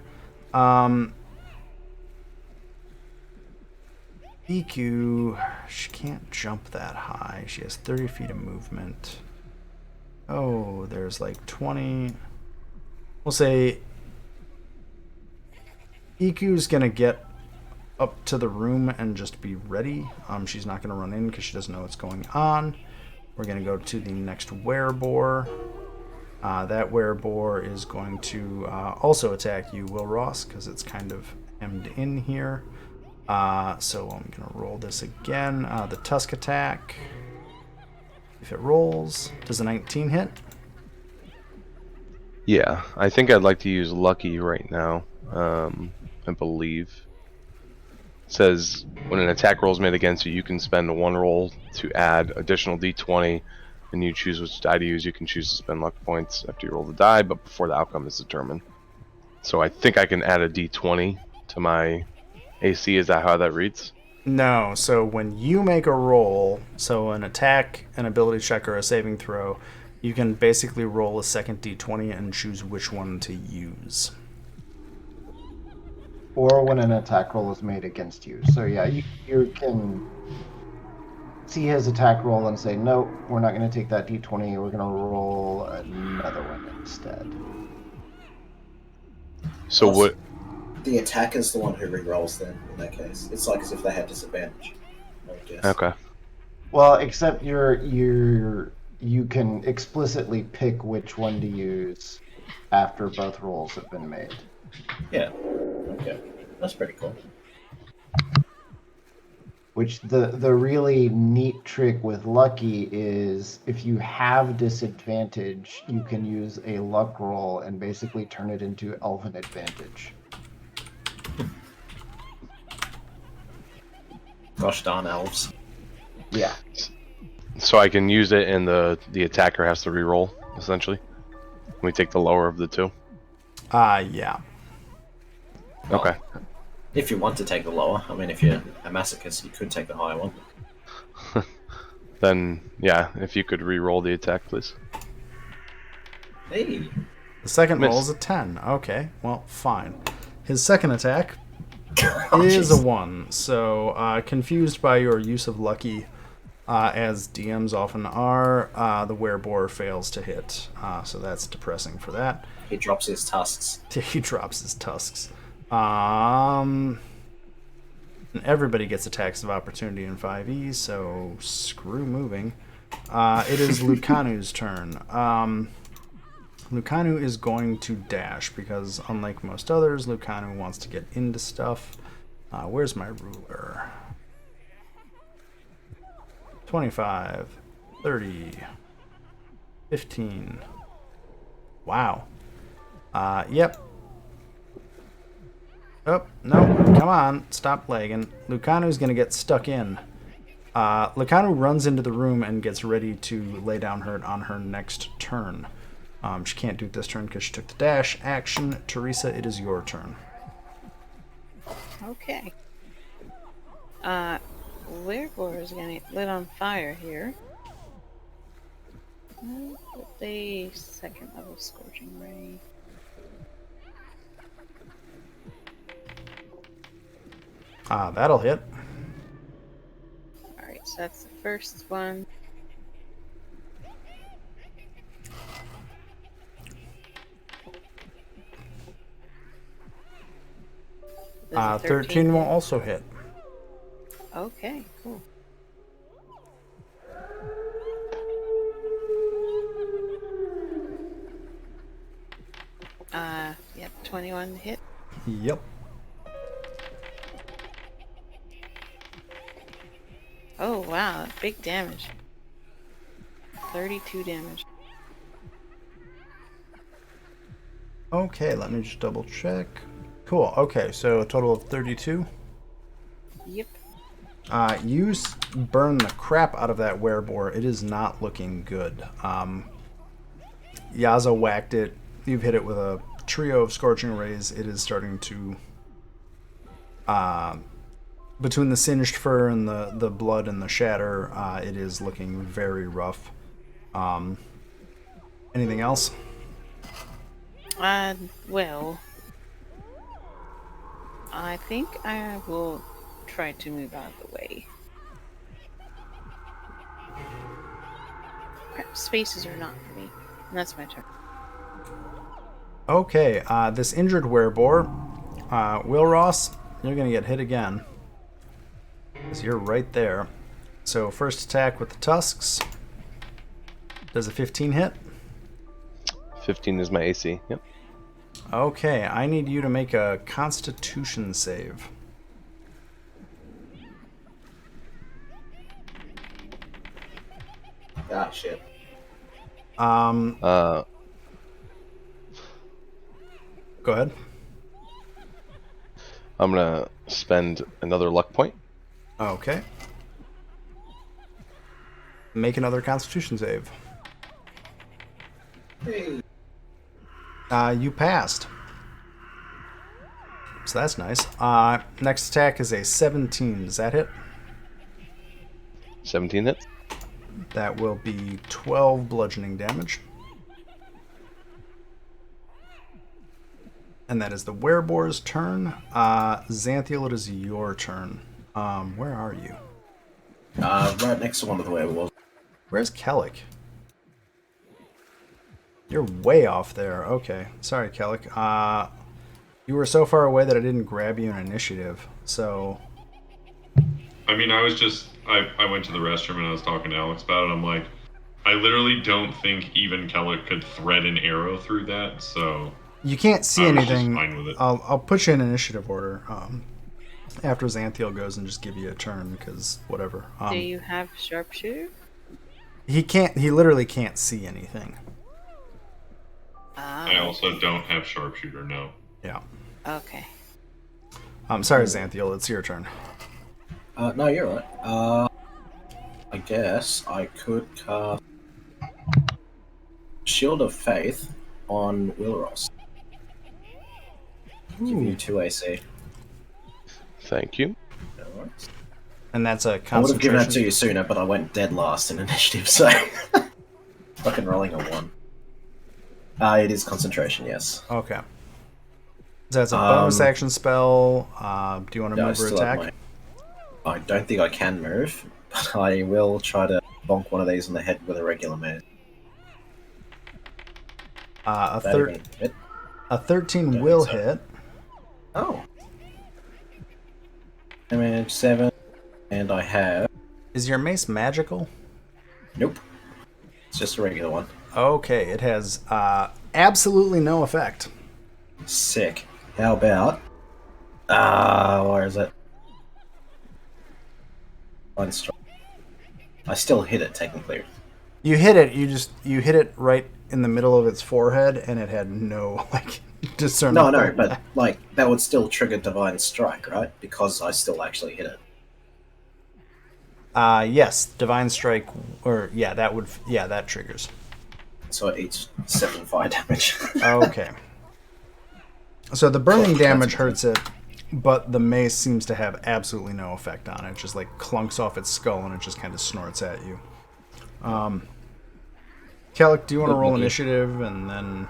Iku, she can't jump that high. She has 30 feet of movement. Oh, there's like 20. We'll say Iku's gonna get up to the room and just be ready. She's not gonna run in because she doesn't know what's going on. We're gonna go to the next werebore. That werebore is going to also attack you, Will Ross, because it's kind of hemmed in here. So I'm going to roll this again. The tusk attack. If it rolls, does a 19 hit? Yeah, I think I'd like to use Lucky right now. I believe. It says when an attack roll is made against you, you can spend one roll to add additional d20, and you choose which die to use. You can choose to spend luck points after you roll the die, but before the outcome is determined. So I think I can add a d20 to my AC. Is that how that reads? No, so when you make a roll, so an attack, an ability check, or a saving throw, you can basically roll a second d20 and choose which one to use. Or when an attack roll is made against you. So yeah, you can see his attack roll and say, nope, we're not going to take that d20, we're going to roll another one instead. So what? The attacker's the one who re-rolls then, in that case. It's like as if they had disadvantage, I would guess. Okay. Well, except you can explicitly pick which one to use after both rolls have been made. Yeah. Okay. That's pretty cool. Which the really neat trick with Lucky is if you have disadvantage, you can use a luck roll and basically turn it into elven advantage. Gosh darn elves. Yeah. So I can use it, and the attacker has to re-roll, essentially. We take the lower of the two. Yeah. Okay. If you want to take the lower, I mean, if you're a masochist, you could take the higher one. Then, yeah, if you could re-roll the attack, please. Hey. The second Miss. roll is a 10. Okay, well, fine. His second attack Oh, is jeez. a 1. So, confused by your use of Lucky, as DMs often are, the werebore fails to hit. So that's depressing for that. He drops his tusks. He drops his tusks. And everybody gets attacks of opportunity in 5e, so screw moving. It is Lucanu's turn. Lucanu is going to dash because, unlike most others, Lucanu wants to get into stuff. Where's my ruler? 25, 30, 15. Wow. Yep. Oh, no, come on, stop lagging. Lucanu's gonna get stuck in. Lucanu runs into the room and gets ready to lay down on her next turn. She can't do it this turn because she took the dash action. Teresa, it is your turn. Okay. Werebore is gonna get lit on fire here. With a second level scorching ray. That'll hit. Alright, so that's the first one. Does a 13 will hit? also hit. Okay, cool. Yep, 21 hit. Yep. Oh wow, big damage. 32 damage. Okay, let me just double check. Cool, okay, so a total of 32. Yep. You burn the crap out of that werebore. It is not looking good. Yaza whacked it. You've hit it with a trio of scorching rays. It is starting to... between the singed fur and the blood and the shatter, it is looking very rough. Anything else? Well, I think I will try to move out of the way. Crap, spaces are not for me. And that's my turn. Okay, this injured werebore, Will Ross, you're going to get hit again. Because you're right there. So first attack with the tusks. Does a 15 hit? 15 is my AC. Yep. Okay, I need you to make a Constitution save. Ah, shit. Go ahead. I'm gonna spend another luck point. Okay. Make another Constitution save. Hey. You passed. So that's nice. Next attack is a 17. Does that hit? 17 hits. That will be 12 bludgeoning damage. And that is the werebore's turn. Xanthiel, it is your turn. Where are you? Right next to one of the werewolves. Where's Kellic? You're way off there. Okay. Sorry, Kellic. You were so far away that I didn't grab you in initiative. So... I mean, I went to the restroom and I was talking to Alex about it. I'm like, I literally don't think even Kellic could thread an arrow through that, so... You can't see I was anything. just fine with it. I'll put you in initiative order. after Xanthiel goes and just give you a turn, because whatever. Do you have sharpshooter? He can't. He literally can't see anything. I also don't have sharpshooter. No. Yeah. Okay. I'm sorry, Xanthiel. It's your turn. No, you're right. I guess I could cast Shield of Faith on Wilros. Give you 2 AC. Thank you. No worries. And that's a I would have given that to concentration. you sooner, but I went dead last in initiative, so fucking rolling a 1. It is concentration, yes. Okay. So that's a bonus action spell. Do you want to Yeah, I move or still have attack? I don't think I can move, but I will try to bonk one of these on the head with a regular move. A That even hit? 13 Don't will think so. hit. Oh. Damage 7, and I have. Is your mace magical? Nope. It's just a regular one. Okay, it has absolutely no effect. Sick. How about. Where is it? One strike. I still hit it, technically. You hit it. You hit it right in the middle of its forehead, and it had no discernible. No, but that would still trigger Divine Strike, right? Because I still actually hit it. Yes, Divine Strike, that triggers. So it eats 7 fire damage. Okay. So the burning damage hurts it, but the mace seems to have absolutely no effect on it. It just clunks off its skull and it just kind of snorts at you. Kellic, do you want to roll initiative and then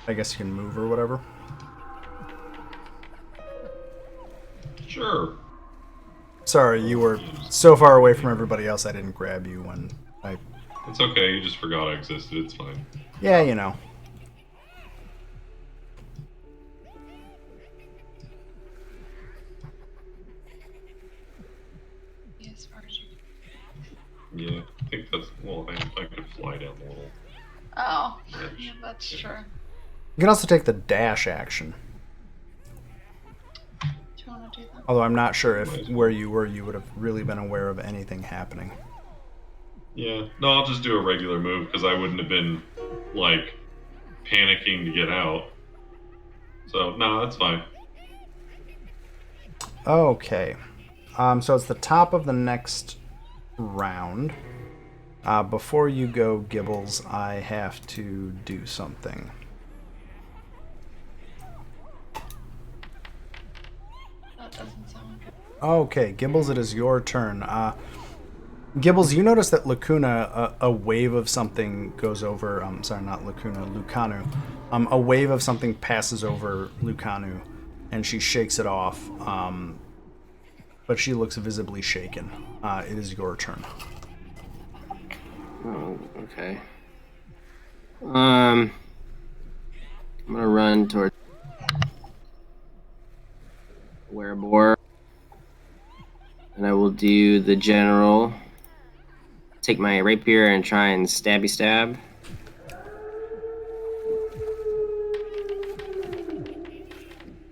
I guess you can move or whatever? Sure. Sorry, you were so far away from everybody else I didn't grab you when I... It's okay. You just forgot I existed. It's fine. Yeah, you know. As far as you Yeah, I think that's. Well, I could fly down a little. Oh, yeah, that's true. You can also take the dash action. Do you want to do that? Although I'm not sure if where you were you would have really been aware of anything happening. Yeah. No, I'll just do a regular move because I wouldn't have been panicking to get out. So no, that's fine. Okay. So it's the top of the next round. Before you go, Gibbles, I have to do something. That doesn't sound good. Okay, Gibbles, it is your turn. Gibbles, you notice that Lacuna, a wave of something goes over... sorry, not Lacuna, Lucanu. A wave of something passes over Lucanu, and she shakes it off. But she looks visibly shaken. It is your turn. Oh, okay. I'm gonna run towards Werebore, and I will do the general. Take my rapier and try and stabby stab.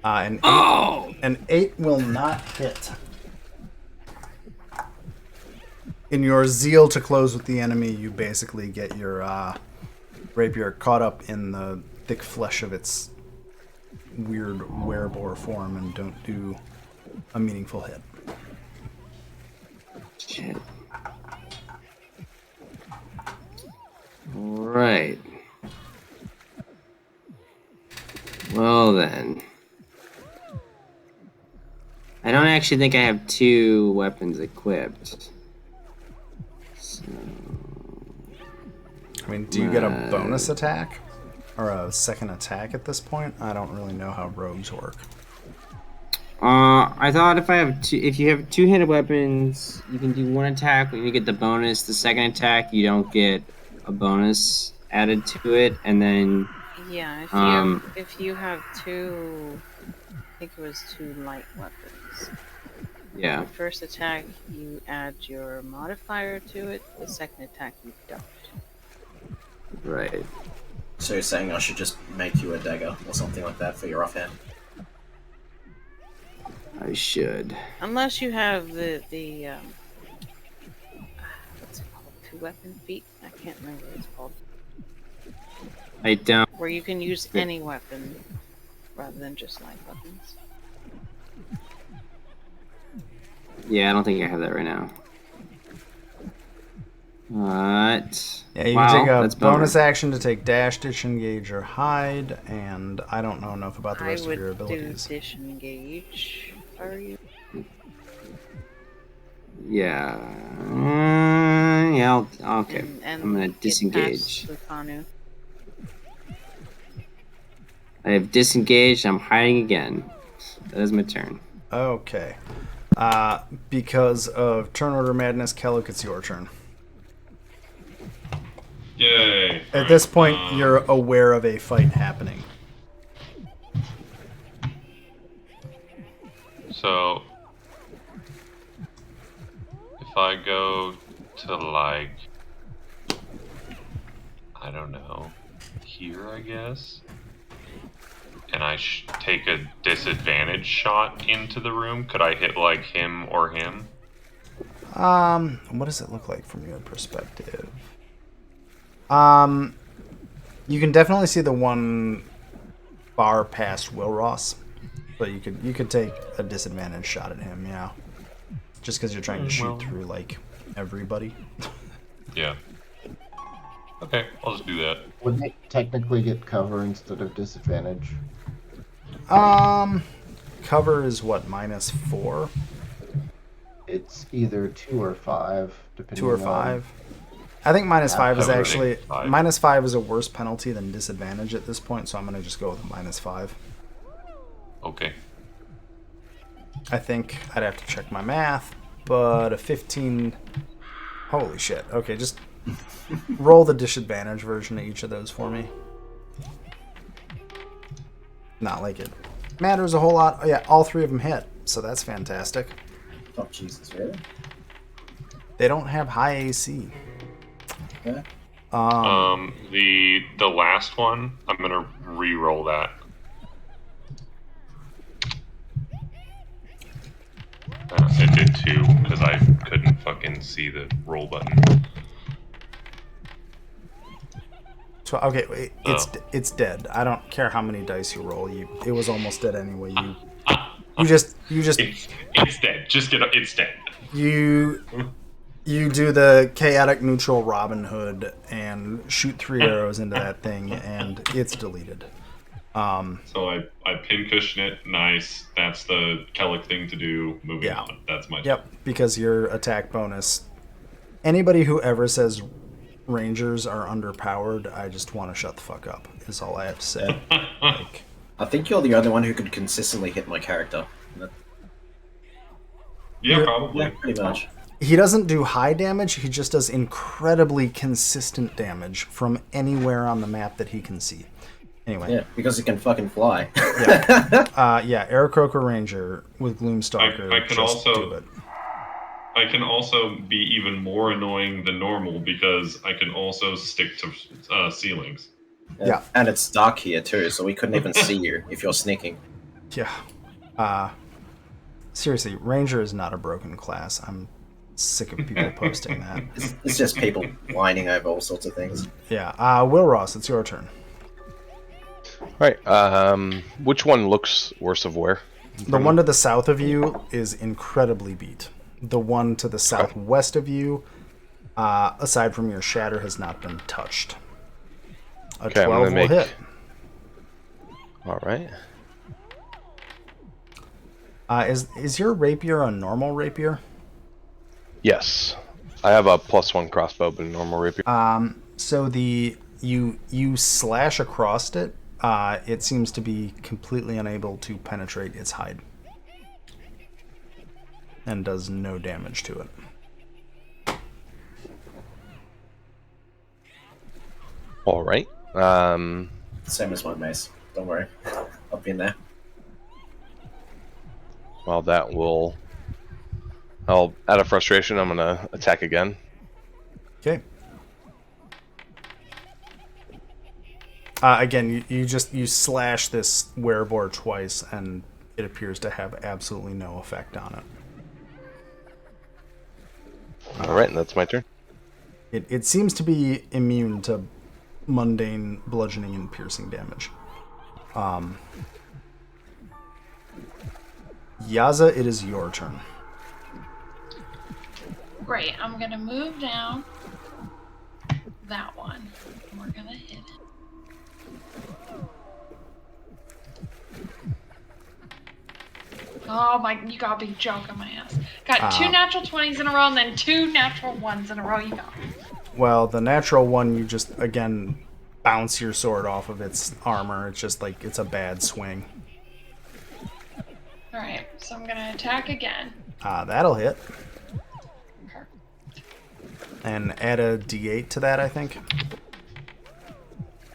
An 8 will not hit. In your zeal to close with the enemy, you basically get your rapier caught up in the thick flesh of its weird werebore form and don't do a meaningful hit. Shit. Alright. Well then. I don't actually think I have 2 weapons equipped. So... I mean, do you get a bonus attack? Or a second attack at this point? I don't really know how rogues work. I thought if you have 2-handed weapons, you can do 1 attack when you get the bonus. The second attack, you don't get a bonus added to it, and then Yeah, if you have 2, I think it was 2 light weapons. yeah. The first attack, you add your modifier to it. The second attack, you don't. Right. So you're saying I should just make you a dagger or something like that for your offhand? I should. Unless you have the what's it called? 2-weapon feat? I can't remember what it's called. I don't. Where you can use any weapon rather than just light weapons. Yeah, I don't think I have that right now. But Yeah, you wow, can take a that's bummer. bonus action to take dash, disengage, or hide, and I don't know enough about the I rest of would your do abilities. disengage. Are you? Yeah. Yeah. Okay. And I'm gonna get disengage. past Lucanu. I have disengaged. I'm hiding again. That is my turn. Okay. Because of turn order madness, Kellic, it's your turn. Yay! At this point, you're aware of a fight happening. So, if I go to, like, I don't know, here, I guess, and I take a disadvantage shot into the room, could I hit, like, him or him? What does it look like from your perspective? You can definitely see the one far past Will Ross, but you could take a disadvantage shot at him, yeah. Just because you're trying to shoot through like everybody. Yeah. Okay, I'll just do that. Would they technically get cover instead of disadvantage? Cover is what, -4? It's either 2 or 5, depending 2 or on... 5. I think -5 is cover actually five. -5 is a worse penalty than disadvantage at this point, so I'm gonna just go with -5. Okay. I think I'd have to check my math, but a 15. Holy shit. Okay, just roll the disadvantage version of each of those for me. Not like it matters a whole lot. Oh, yeah, all 3 of them hit, so that's fantastic. Oh, Jesus, really? They don't have high AC. Yeah. The last one, I'm gonna re-roll that. It did 2 because I couldn't fucking see the roll button. So, okay, wait, it's dead. I don't care how many dice you roll. It was almost dead anyway. You just It's dead. Just get it's dead. you do the chaotic neutral Robin Hood and shoot 3 arrows into that thing, and it's deleted. So I pincushion it. Nice. That's the Kellic thing to do. Moving Yeah. on. That's my Yep, because your attack bonus. Anybody who ever says Rangers are underpowered, I just want to shut the fuck up, is all I have to say. Like, I think you're the only one who could consistently hit my character. Yeah, probably. Yeah, pretty much. he doesn't do high damage, he just does incredibly consistent damage from anywhere on the map that he can see. Anyway. Yeah, because it can fucking fly. Yeah, Aarakocra Ranger with Gloomstalker. I can just also do it. I can also be even more annoying than normal because I can also stick to ceilings. Yeah. And it's dark here too, so we couldn't even see you if you're sneaking. Yeah. Seriously, Ranger is not a broken class. I'm sick of people posting that. It's just people whining over all sorts of things. Yeah. Will Ross, it's your turn. Right. Which one looks worse of wear? The one to the south of you is incredibly beat. The one to the southwest of you, aside from your shatter, has not been touched. A Okay, 12 will hit. All right. Is your rapier a normal rapier? Yes. I have a +1 crossbow, but a normal rapier. So you slash across it. It seems to be completely unable to penetrate its hide, and does no damage to it. All right. Same as my mace. Don't worry. I've been there. Well, that will... out of frustration, I'm going to attack again. Okay. Again, you slash this werebore twice, and it appears to have absolutely no effect on it. All right, and that's my turn. It seems to be immune to mundane bludgeoning and piercing damage. Yaza, it is your turn. Great. I'm gonna move down that one. And we're gonna hit it. Oh my! You gotta be joking my ass. Got 2 natural 20s in a row and then 2 natural 1s in a row. You got. Well, the natural one, you just again bounce your sword off of its armor. It's just like it's a bad swing. All right. So I'm gonna attack again. That'll hit. And add a d8 to that, I think.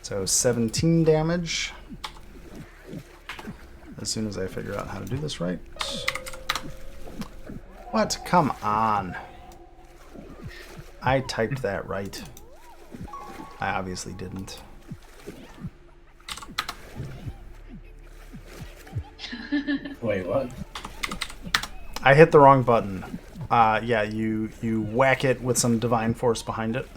So 17 damage. As soon as I figure out how to do this right. What? Come on. I typed that right. I obviously didn't. Wait, what? I hit the wrong button. Yeah, you whack it with some divine force behind it.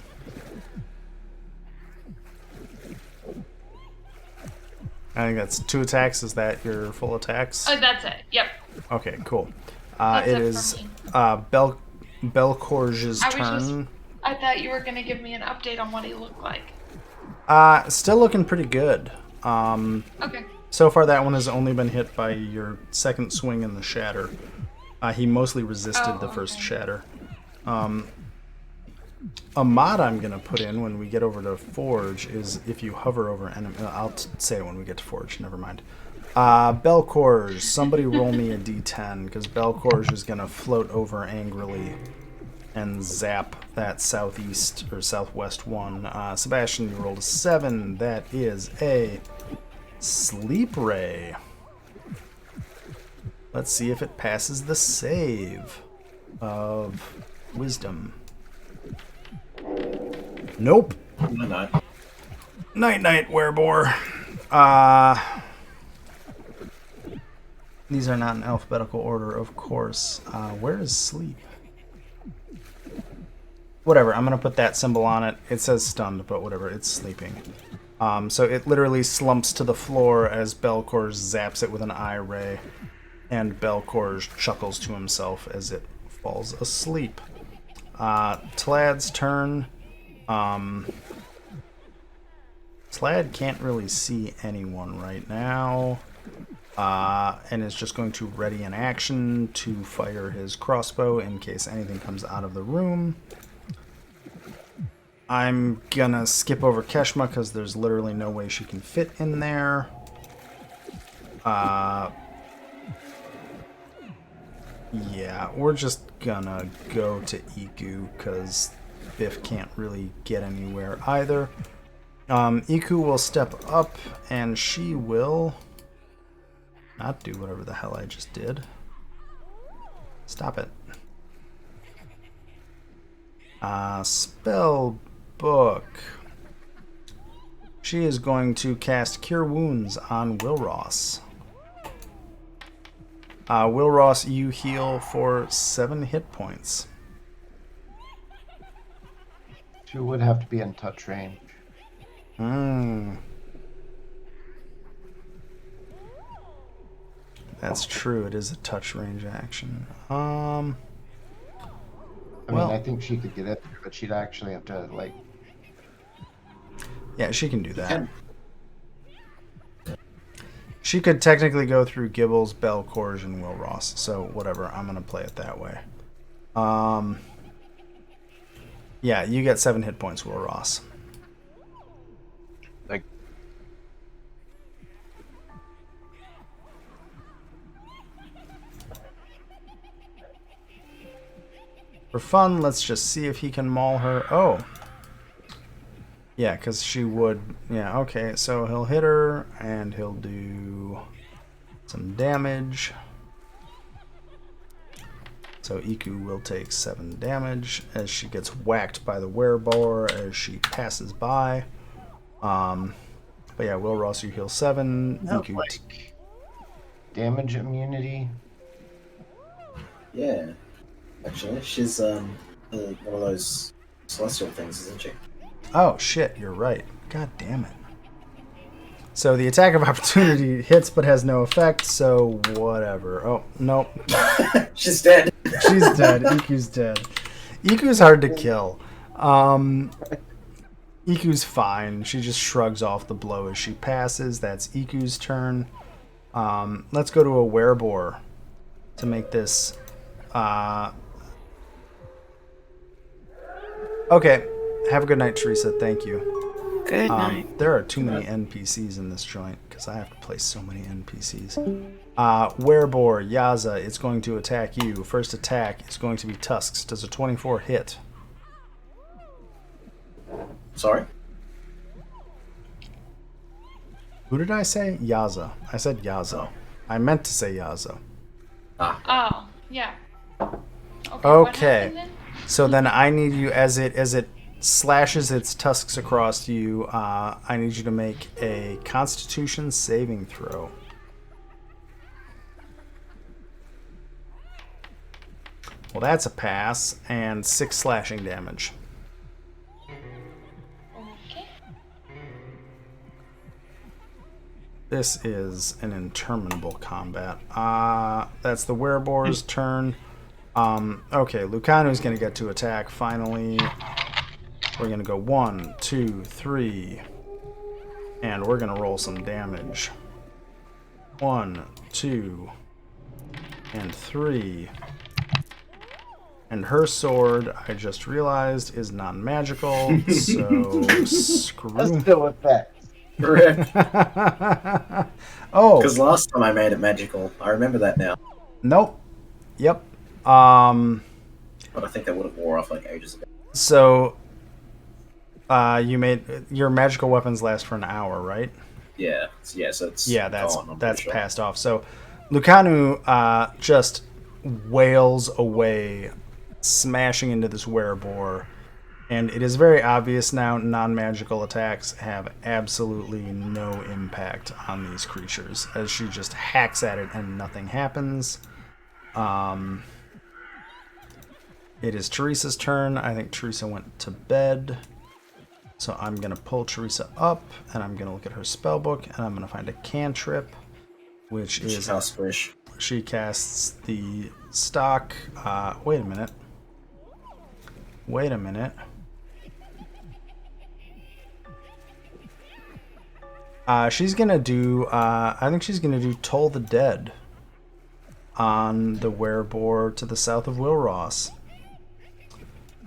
I think that's 2 attacks. Is that your full attacks? That's it. Yep. Okay, cool. That's It it is for me. Belcorge's turn. I thought you were gonna give me an update on what he looked like. Still looking pretty good. Okay. So far, that one has only been hit by your second swing in the shatter. He mostly resisted the first shatter. A mod I'm going to put in when we get over to Forge is if you hover over enemy... I'll say it when we get to Forge, never mind. Belcorge, somebody roll me a d10, because Belcorge is going to float over angrily and zap that southeast or southwest one. Sebastian, you rolled a 7. That is a Sleep Ray. Let's see if it passes the save of Wisdom. Nope. Not. Night, Werebore. These are not in alphabetical order, of course. Where is sleep? Whatever, I'm going to put that symbol on it. It says stunned, but whatever, it's sleeping. So it literally slumps to the floor as Belcorge zaps it with an eye ray. And Belcorge chuckles to himself as it falls asleep. Tlad's turn. Tlad can't really see anyone right now. And is just going to ready an action to fire his crossbow in case anything comes out of the room. I'm gonna skip over Keshma because there's literally no way she can fit in there. Yeah, we're just gonna go to Iku because Biff can't really get anywhere either. Iku will step up and she will not do whatever the hell I just did. Stop it. Spell book. She is going to cast Cure Wounds on Will Ross. Will Ross, you heal for 7 hit points. She would have to be in touch range. That's true. It is a touch range action. I mean, I think she could get it, but she'd actually have to, like... Yeah, she can do that. She could technically go through Gibbles, Belcorge, and Will Ross. So, whatever. I'm going to play it that way. Yeah, you get 7 hit points, Will Ross. Like, for fun, let's just see if he can maul her. Oh. Yeah, because she would... Yeah, okay. So he'll hit her, and he'll do some damage. So Iku will take 7 damage as she gets whacked by the werebore as she passes by. But yeah, Will Ross, you heal 7. No, Iku like, damage immunity? Yeah, actually, she's one of those celestial things, isn't she? Oh shit, you're right. God damn it. So the attack of opportunity hits but has no effect, so whatever. Oh, nope. She's dead. She's dead. Iku's dead. Iku's hard to kill. Iku's fine. She just shrugs off the blow as she passes. That's Iku's turn. Let's go to a werebore to make this... Okay. Have a good night, Teresa. Thank you. Good night. There are too many NPCs in this joint because I have to play so many NPCs. Werebore, Yaza, it's going to attack you. First attack is going to be Tusks. Does a 24 hit? Sorry? Who did I say? Yaza. I said Yaza. I meant to say Yaza. Oh, yeah. Okay. What Okay. happened then? So then I need you, as it slashes its tusks across you, I need you to make a Constitution saving throw. Well, that's a pass, and 6 slashing damage. Okay. This is an interminable combat. That's the Werebore's turn. Okay, Lucanu's going to get to attack finally. We're going to go 1, 2, 3. And we're going to roll some damage. 1, 2, and 3. And her sword, I just realized, is non-magical, so screw. Has no effect. Correct. Oh, Because last time I made it magical. I remember that now. nope. Yep. But I think that would have wore off like ages ago. So, you made your magical weapons last for an hour, right? Yeah. So it's That's gone, I'm that's pretty sure. passed off. So, Lucanu just wails away, smashing into this werebore, and it is very obvious now non-magical attacks have absolutely no impact on these creatures, as she just hacks at it and nothing happens. It is Teresa's turn. I think Teresa went to bed. So I'm going to pull Teresa up, and I'm going to look at her spell book, and I'm going to find a cantrip, which is... Squish. She casts the stock... wait a minute. She's going to do... I think she's going to do Toll the Dead on the werebore to the south of Wilross.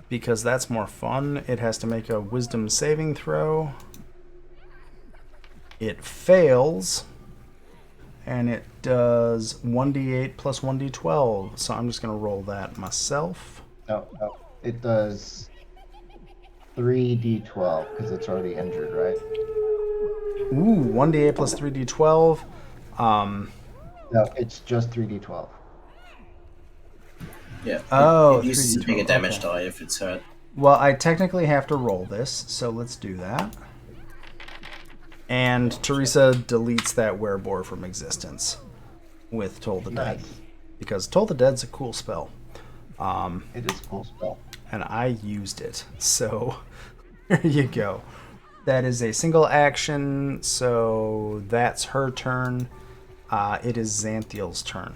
Because that's more fun. It has to make a wisdom saving throw. It fails. And it does 1d8 plus 1d12. So I'm just going to roll that myself. No. It does 3d12 because it's already injured, right? Ooh, 1d8 plus 3d12. No, it's just 3d12. Yeah. Oh, it uses 3d12, being a damage okay. die if it's hurt. Well, I technically have to roll this, so let's do that. And Teresa deletes that werebore from existence with Toll the Dead. Nice. Because Toll the Dead's a cool spell. It is a cool spell. And I used it. So there you go. That is a single action, so that's her turn. It is Xanthiel's turn.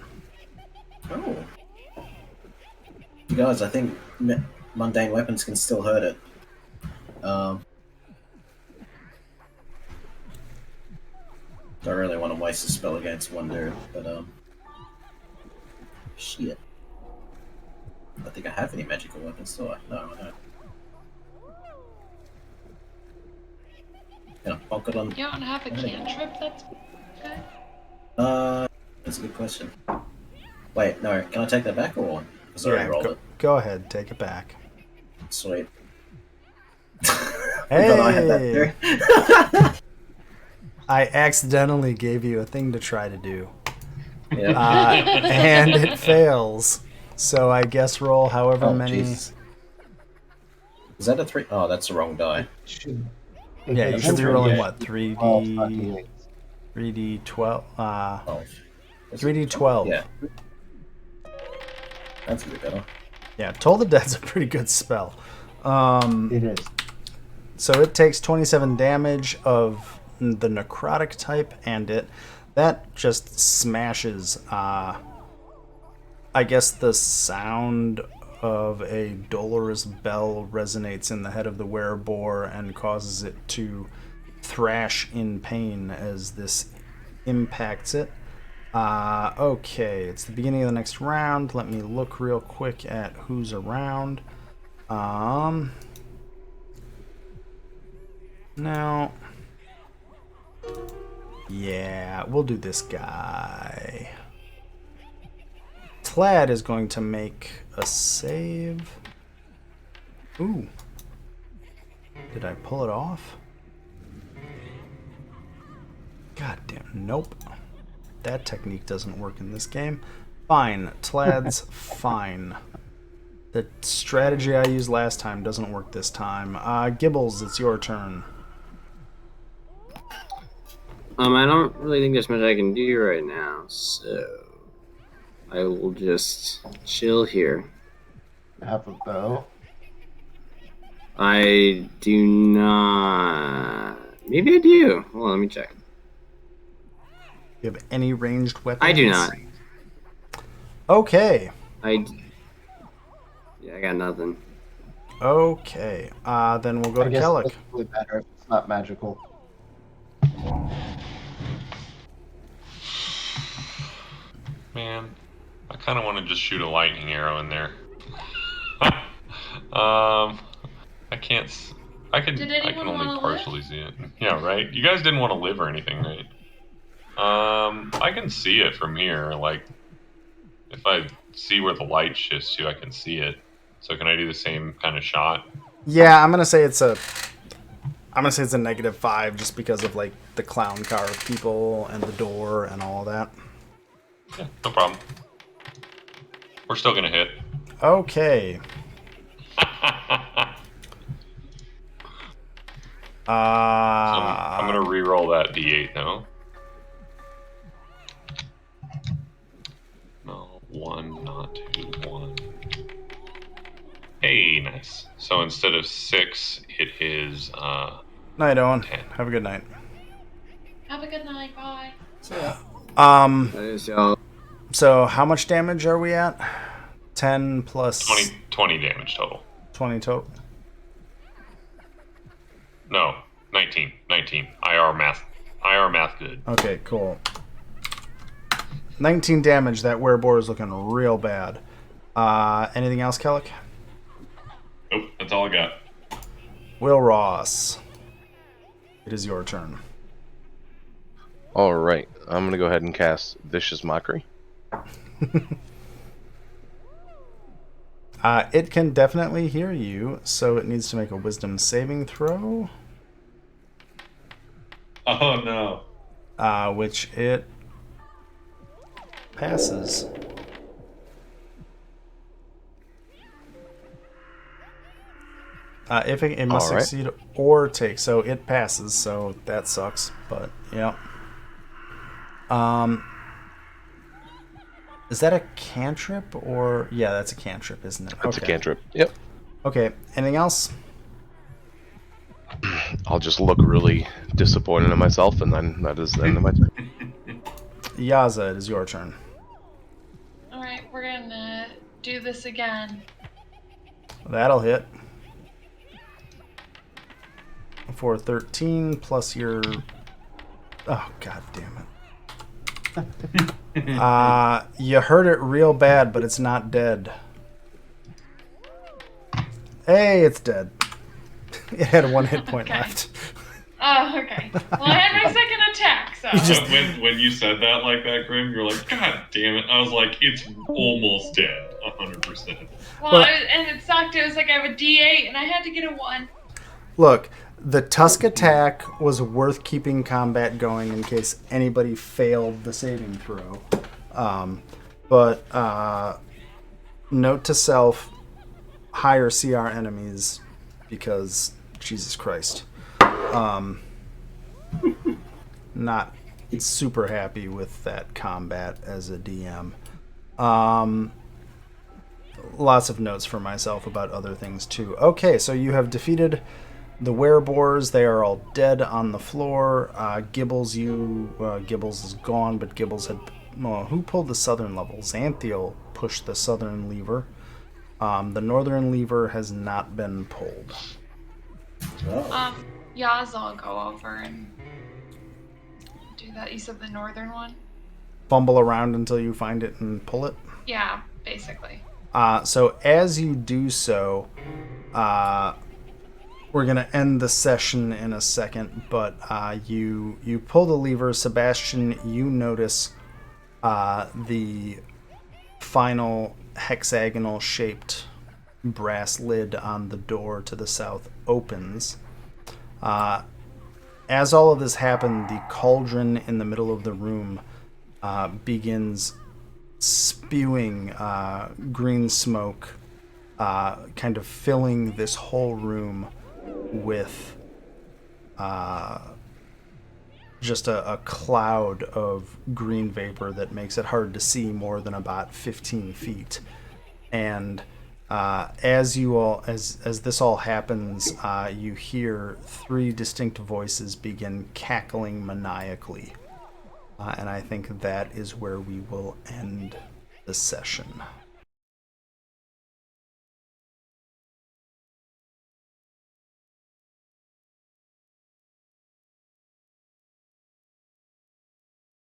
Oh. You guys, I think mundane weapons can still hurt it. Don't really want to waste a spell against one dude, but shit. I don't think I have any magical weapons, do I? No, I don't. Can I bonk it on? You don't have a cantrip that's good? That's a good question. Wait, no, can I take that back or? Because I already rolled it. Go ahead, take it back. Sweet. Hey! Thought I had that too. I accidentally gave you a thing to try to do. Yeah. And it fails. So I guess roll however Oh, many... Jesus. Is that a 3? Oh, that's the wrong die. Yeah, you should be rolling what? 3d... 3d12. 3d12? 12. 3d12. Yeah. That's a bit better. Yeah, Toll the Dead's a pretty good spell. It is. So it takes 27 damage of the necrotic type, and that just smashes. I guess the sound of a dolorous bell resonates in the head of the werebore and causes it to thrash in pain as this impacts it. Okay, it's the beginning of the next round. Let me look real quick at who's around. Now, yeah, we'll do this guy. Tlad is going to make a save. Ooh. Did I pull it off? God damn, nope. That technique doesn't work in this game. Fine, Tlad's fine. The strategy I used last time doesn't work this time. Gibbles, it's your turn. I don't really think there's much I can do right now, so I will just chill here. Have a bow. I do not. Maybe I do. Hold on, let me check. You have any ranged weapons? I do not. Okay. Yeah, I got nothing. Okay. Then we'll go I to guess Kellic. it's really better if it's not magical. Man, I kind of want to just shoot a lightning arrow in there. I can't. I can. Did I anyone can only wanna partially see it. Yeah, right. You guys didn't want to live or anything, right? I can see it from here. Like, if I see where the light shifts to, I can see it. So can I do the same kind of shot? Yeah, I'm gonna say it's a -5 just because of like the clown car of people and the door and all that. Yeah, no problem. We're still gonna hit. Okay. So I'm gonna re-roll that D8 now. No, 1, not 2, 1. Hey, nice. So instead of 6, it is Night, Owen. 10. Have a good night. Have a good night. Bye. That is y'all. So how much damage are we at? 10 plus 20 damage total. 20 total. No, 19. IR math good. Okay, cool. 19 damage. That werebore is looking real bad. Anything else, Kellic? Nope, that's all I got. Will Ross. It is your turn. Alright, I'm gonna go ahead and cast Vicious Mockery. It can definitely hear you, so it needs to make a wisdom saving throw. Oh no. Which it passes. If it must All right. succeed or take, so it passes, so that sucks. But yeah. Is that a cantrip or yeah, that's a cantrip, isn't it? It's a cantrip. Yep. Okay. Anything else? I'll just look really disappointed in myself, and then that is the end of my turn. Yaza, it is your turn. All right, we're gonna do this again. That'll hit. For 13 plus your... Oh, god damn it. You hurt it real bad, but it's not dead. Hey, it's dead. It had 1 hit point Okay. left. Oh, okay. Well, I had my second attack, so. When you said that like that, Grim, you're like, God damn it. I was like, it's almost dead. 100%. Well, and it sucked. It was like I have a D8 and I had to get a 1. Look, the Tusk attack was worth keeping combat going in case anybody failed the saving throw. But note to self, higher CR enemies because Jesus Christ. Not super happy with that combat as a DM. Lots of notes for myself about other things too. Okay, so you have defeated the werebores. They are all dead on the floor. Gibbles, Gibbles is gone, but Gibbles had... Well, who pulled the southern level? Xanthiel pushed the southern lever. The northern lever has not been pulled. Oh. Yaz, I'll go over and do that. You said the northern one? Fumble around until you find it and pull it? Yeah, basically. So as you do so, we're going to end the session in a second, but you pull the lever. Sebastian, you notice the final hexagonal-shaped brass lid on the door to the south opens. As all of this happened, the cauldron in the middle of the room begins spewing green smoke, kind of filling this whole room with just a cloud of green vapor that makes it hard to see more than about 15 feet. And as this all happens, you hear three distinct voices begin cackling maniacally. And I think that is where we will end the session.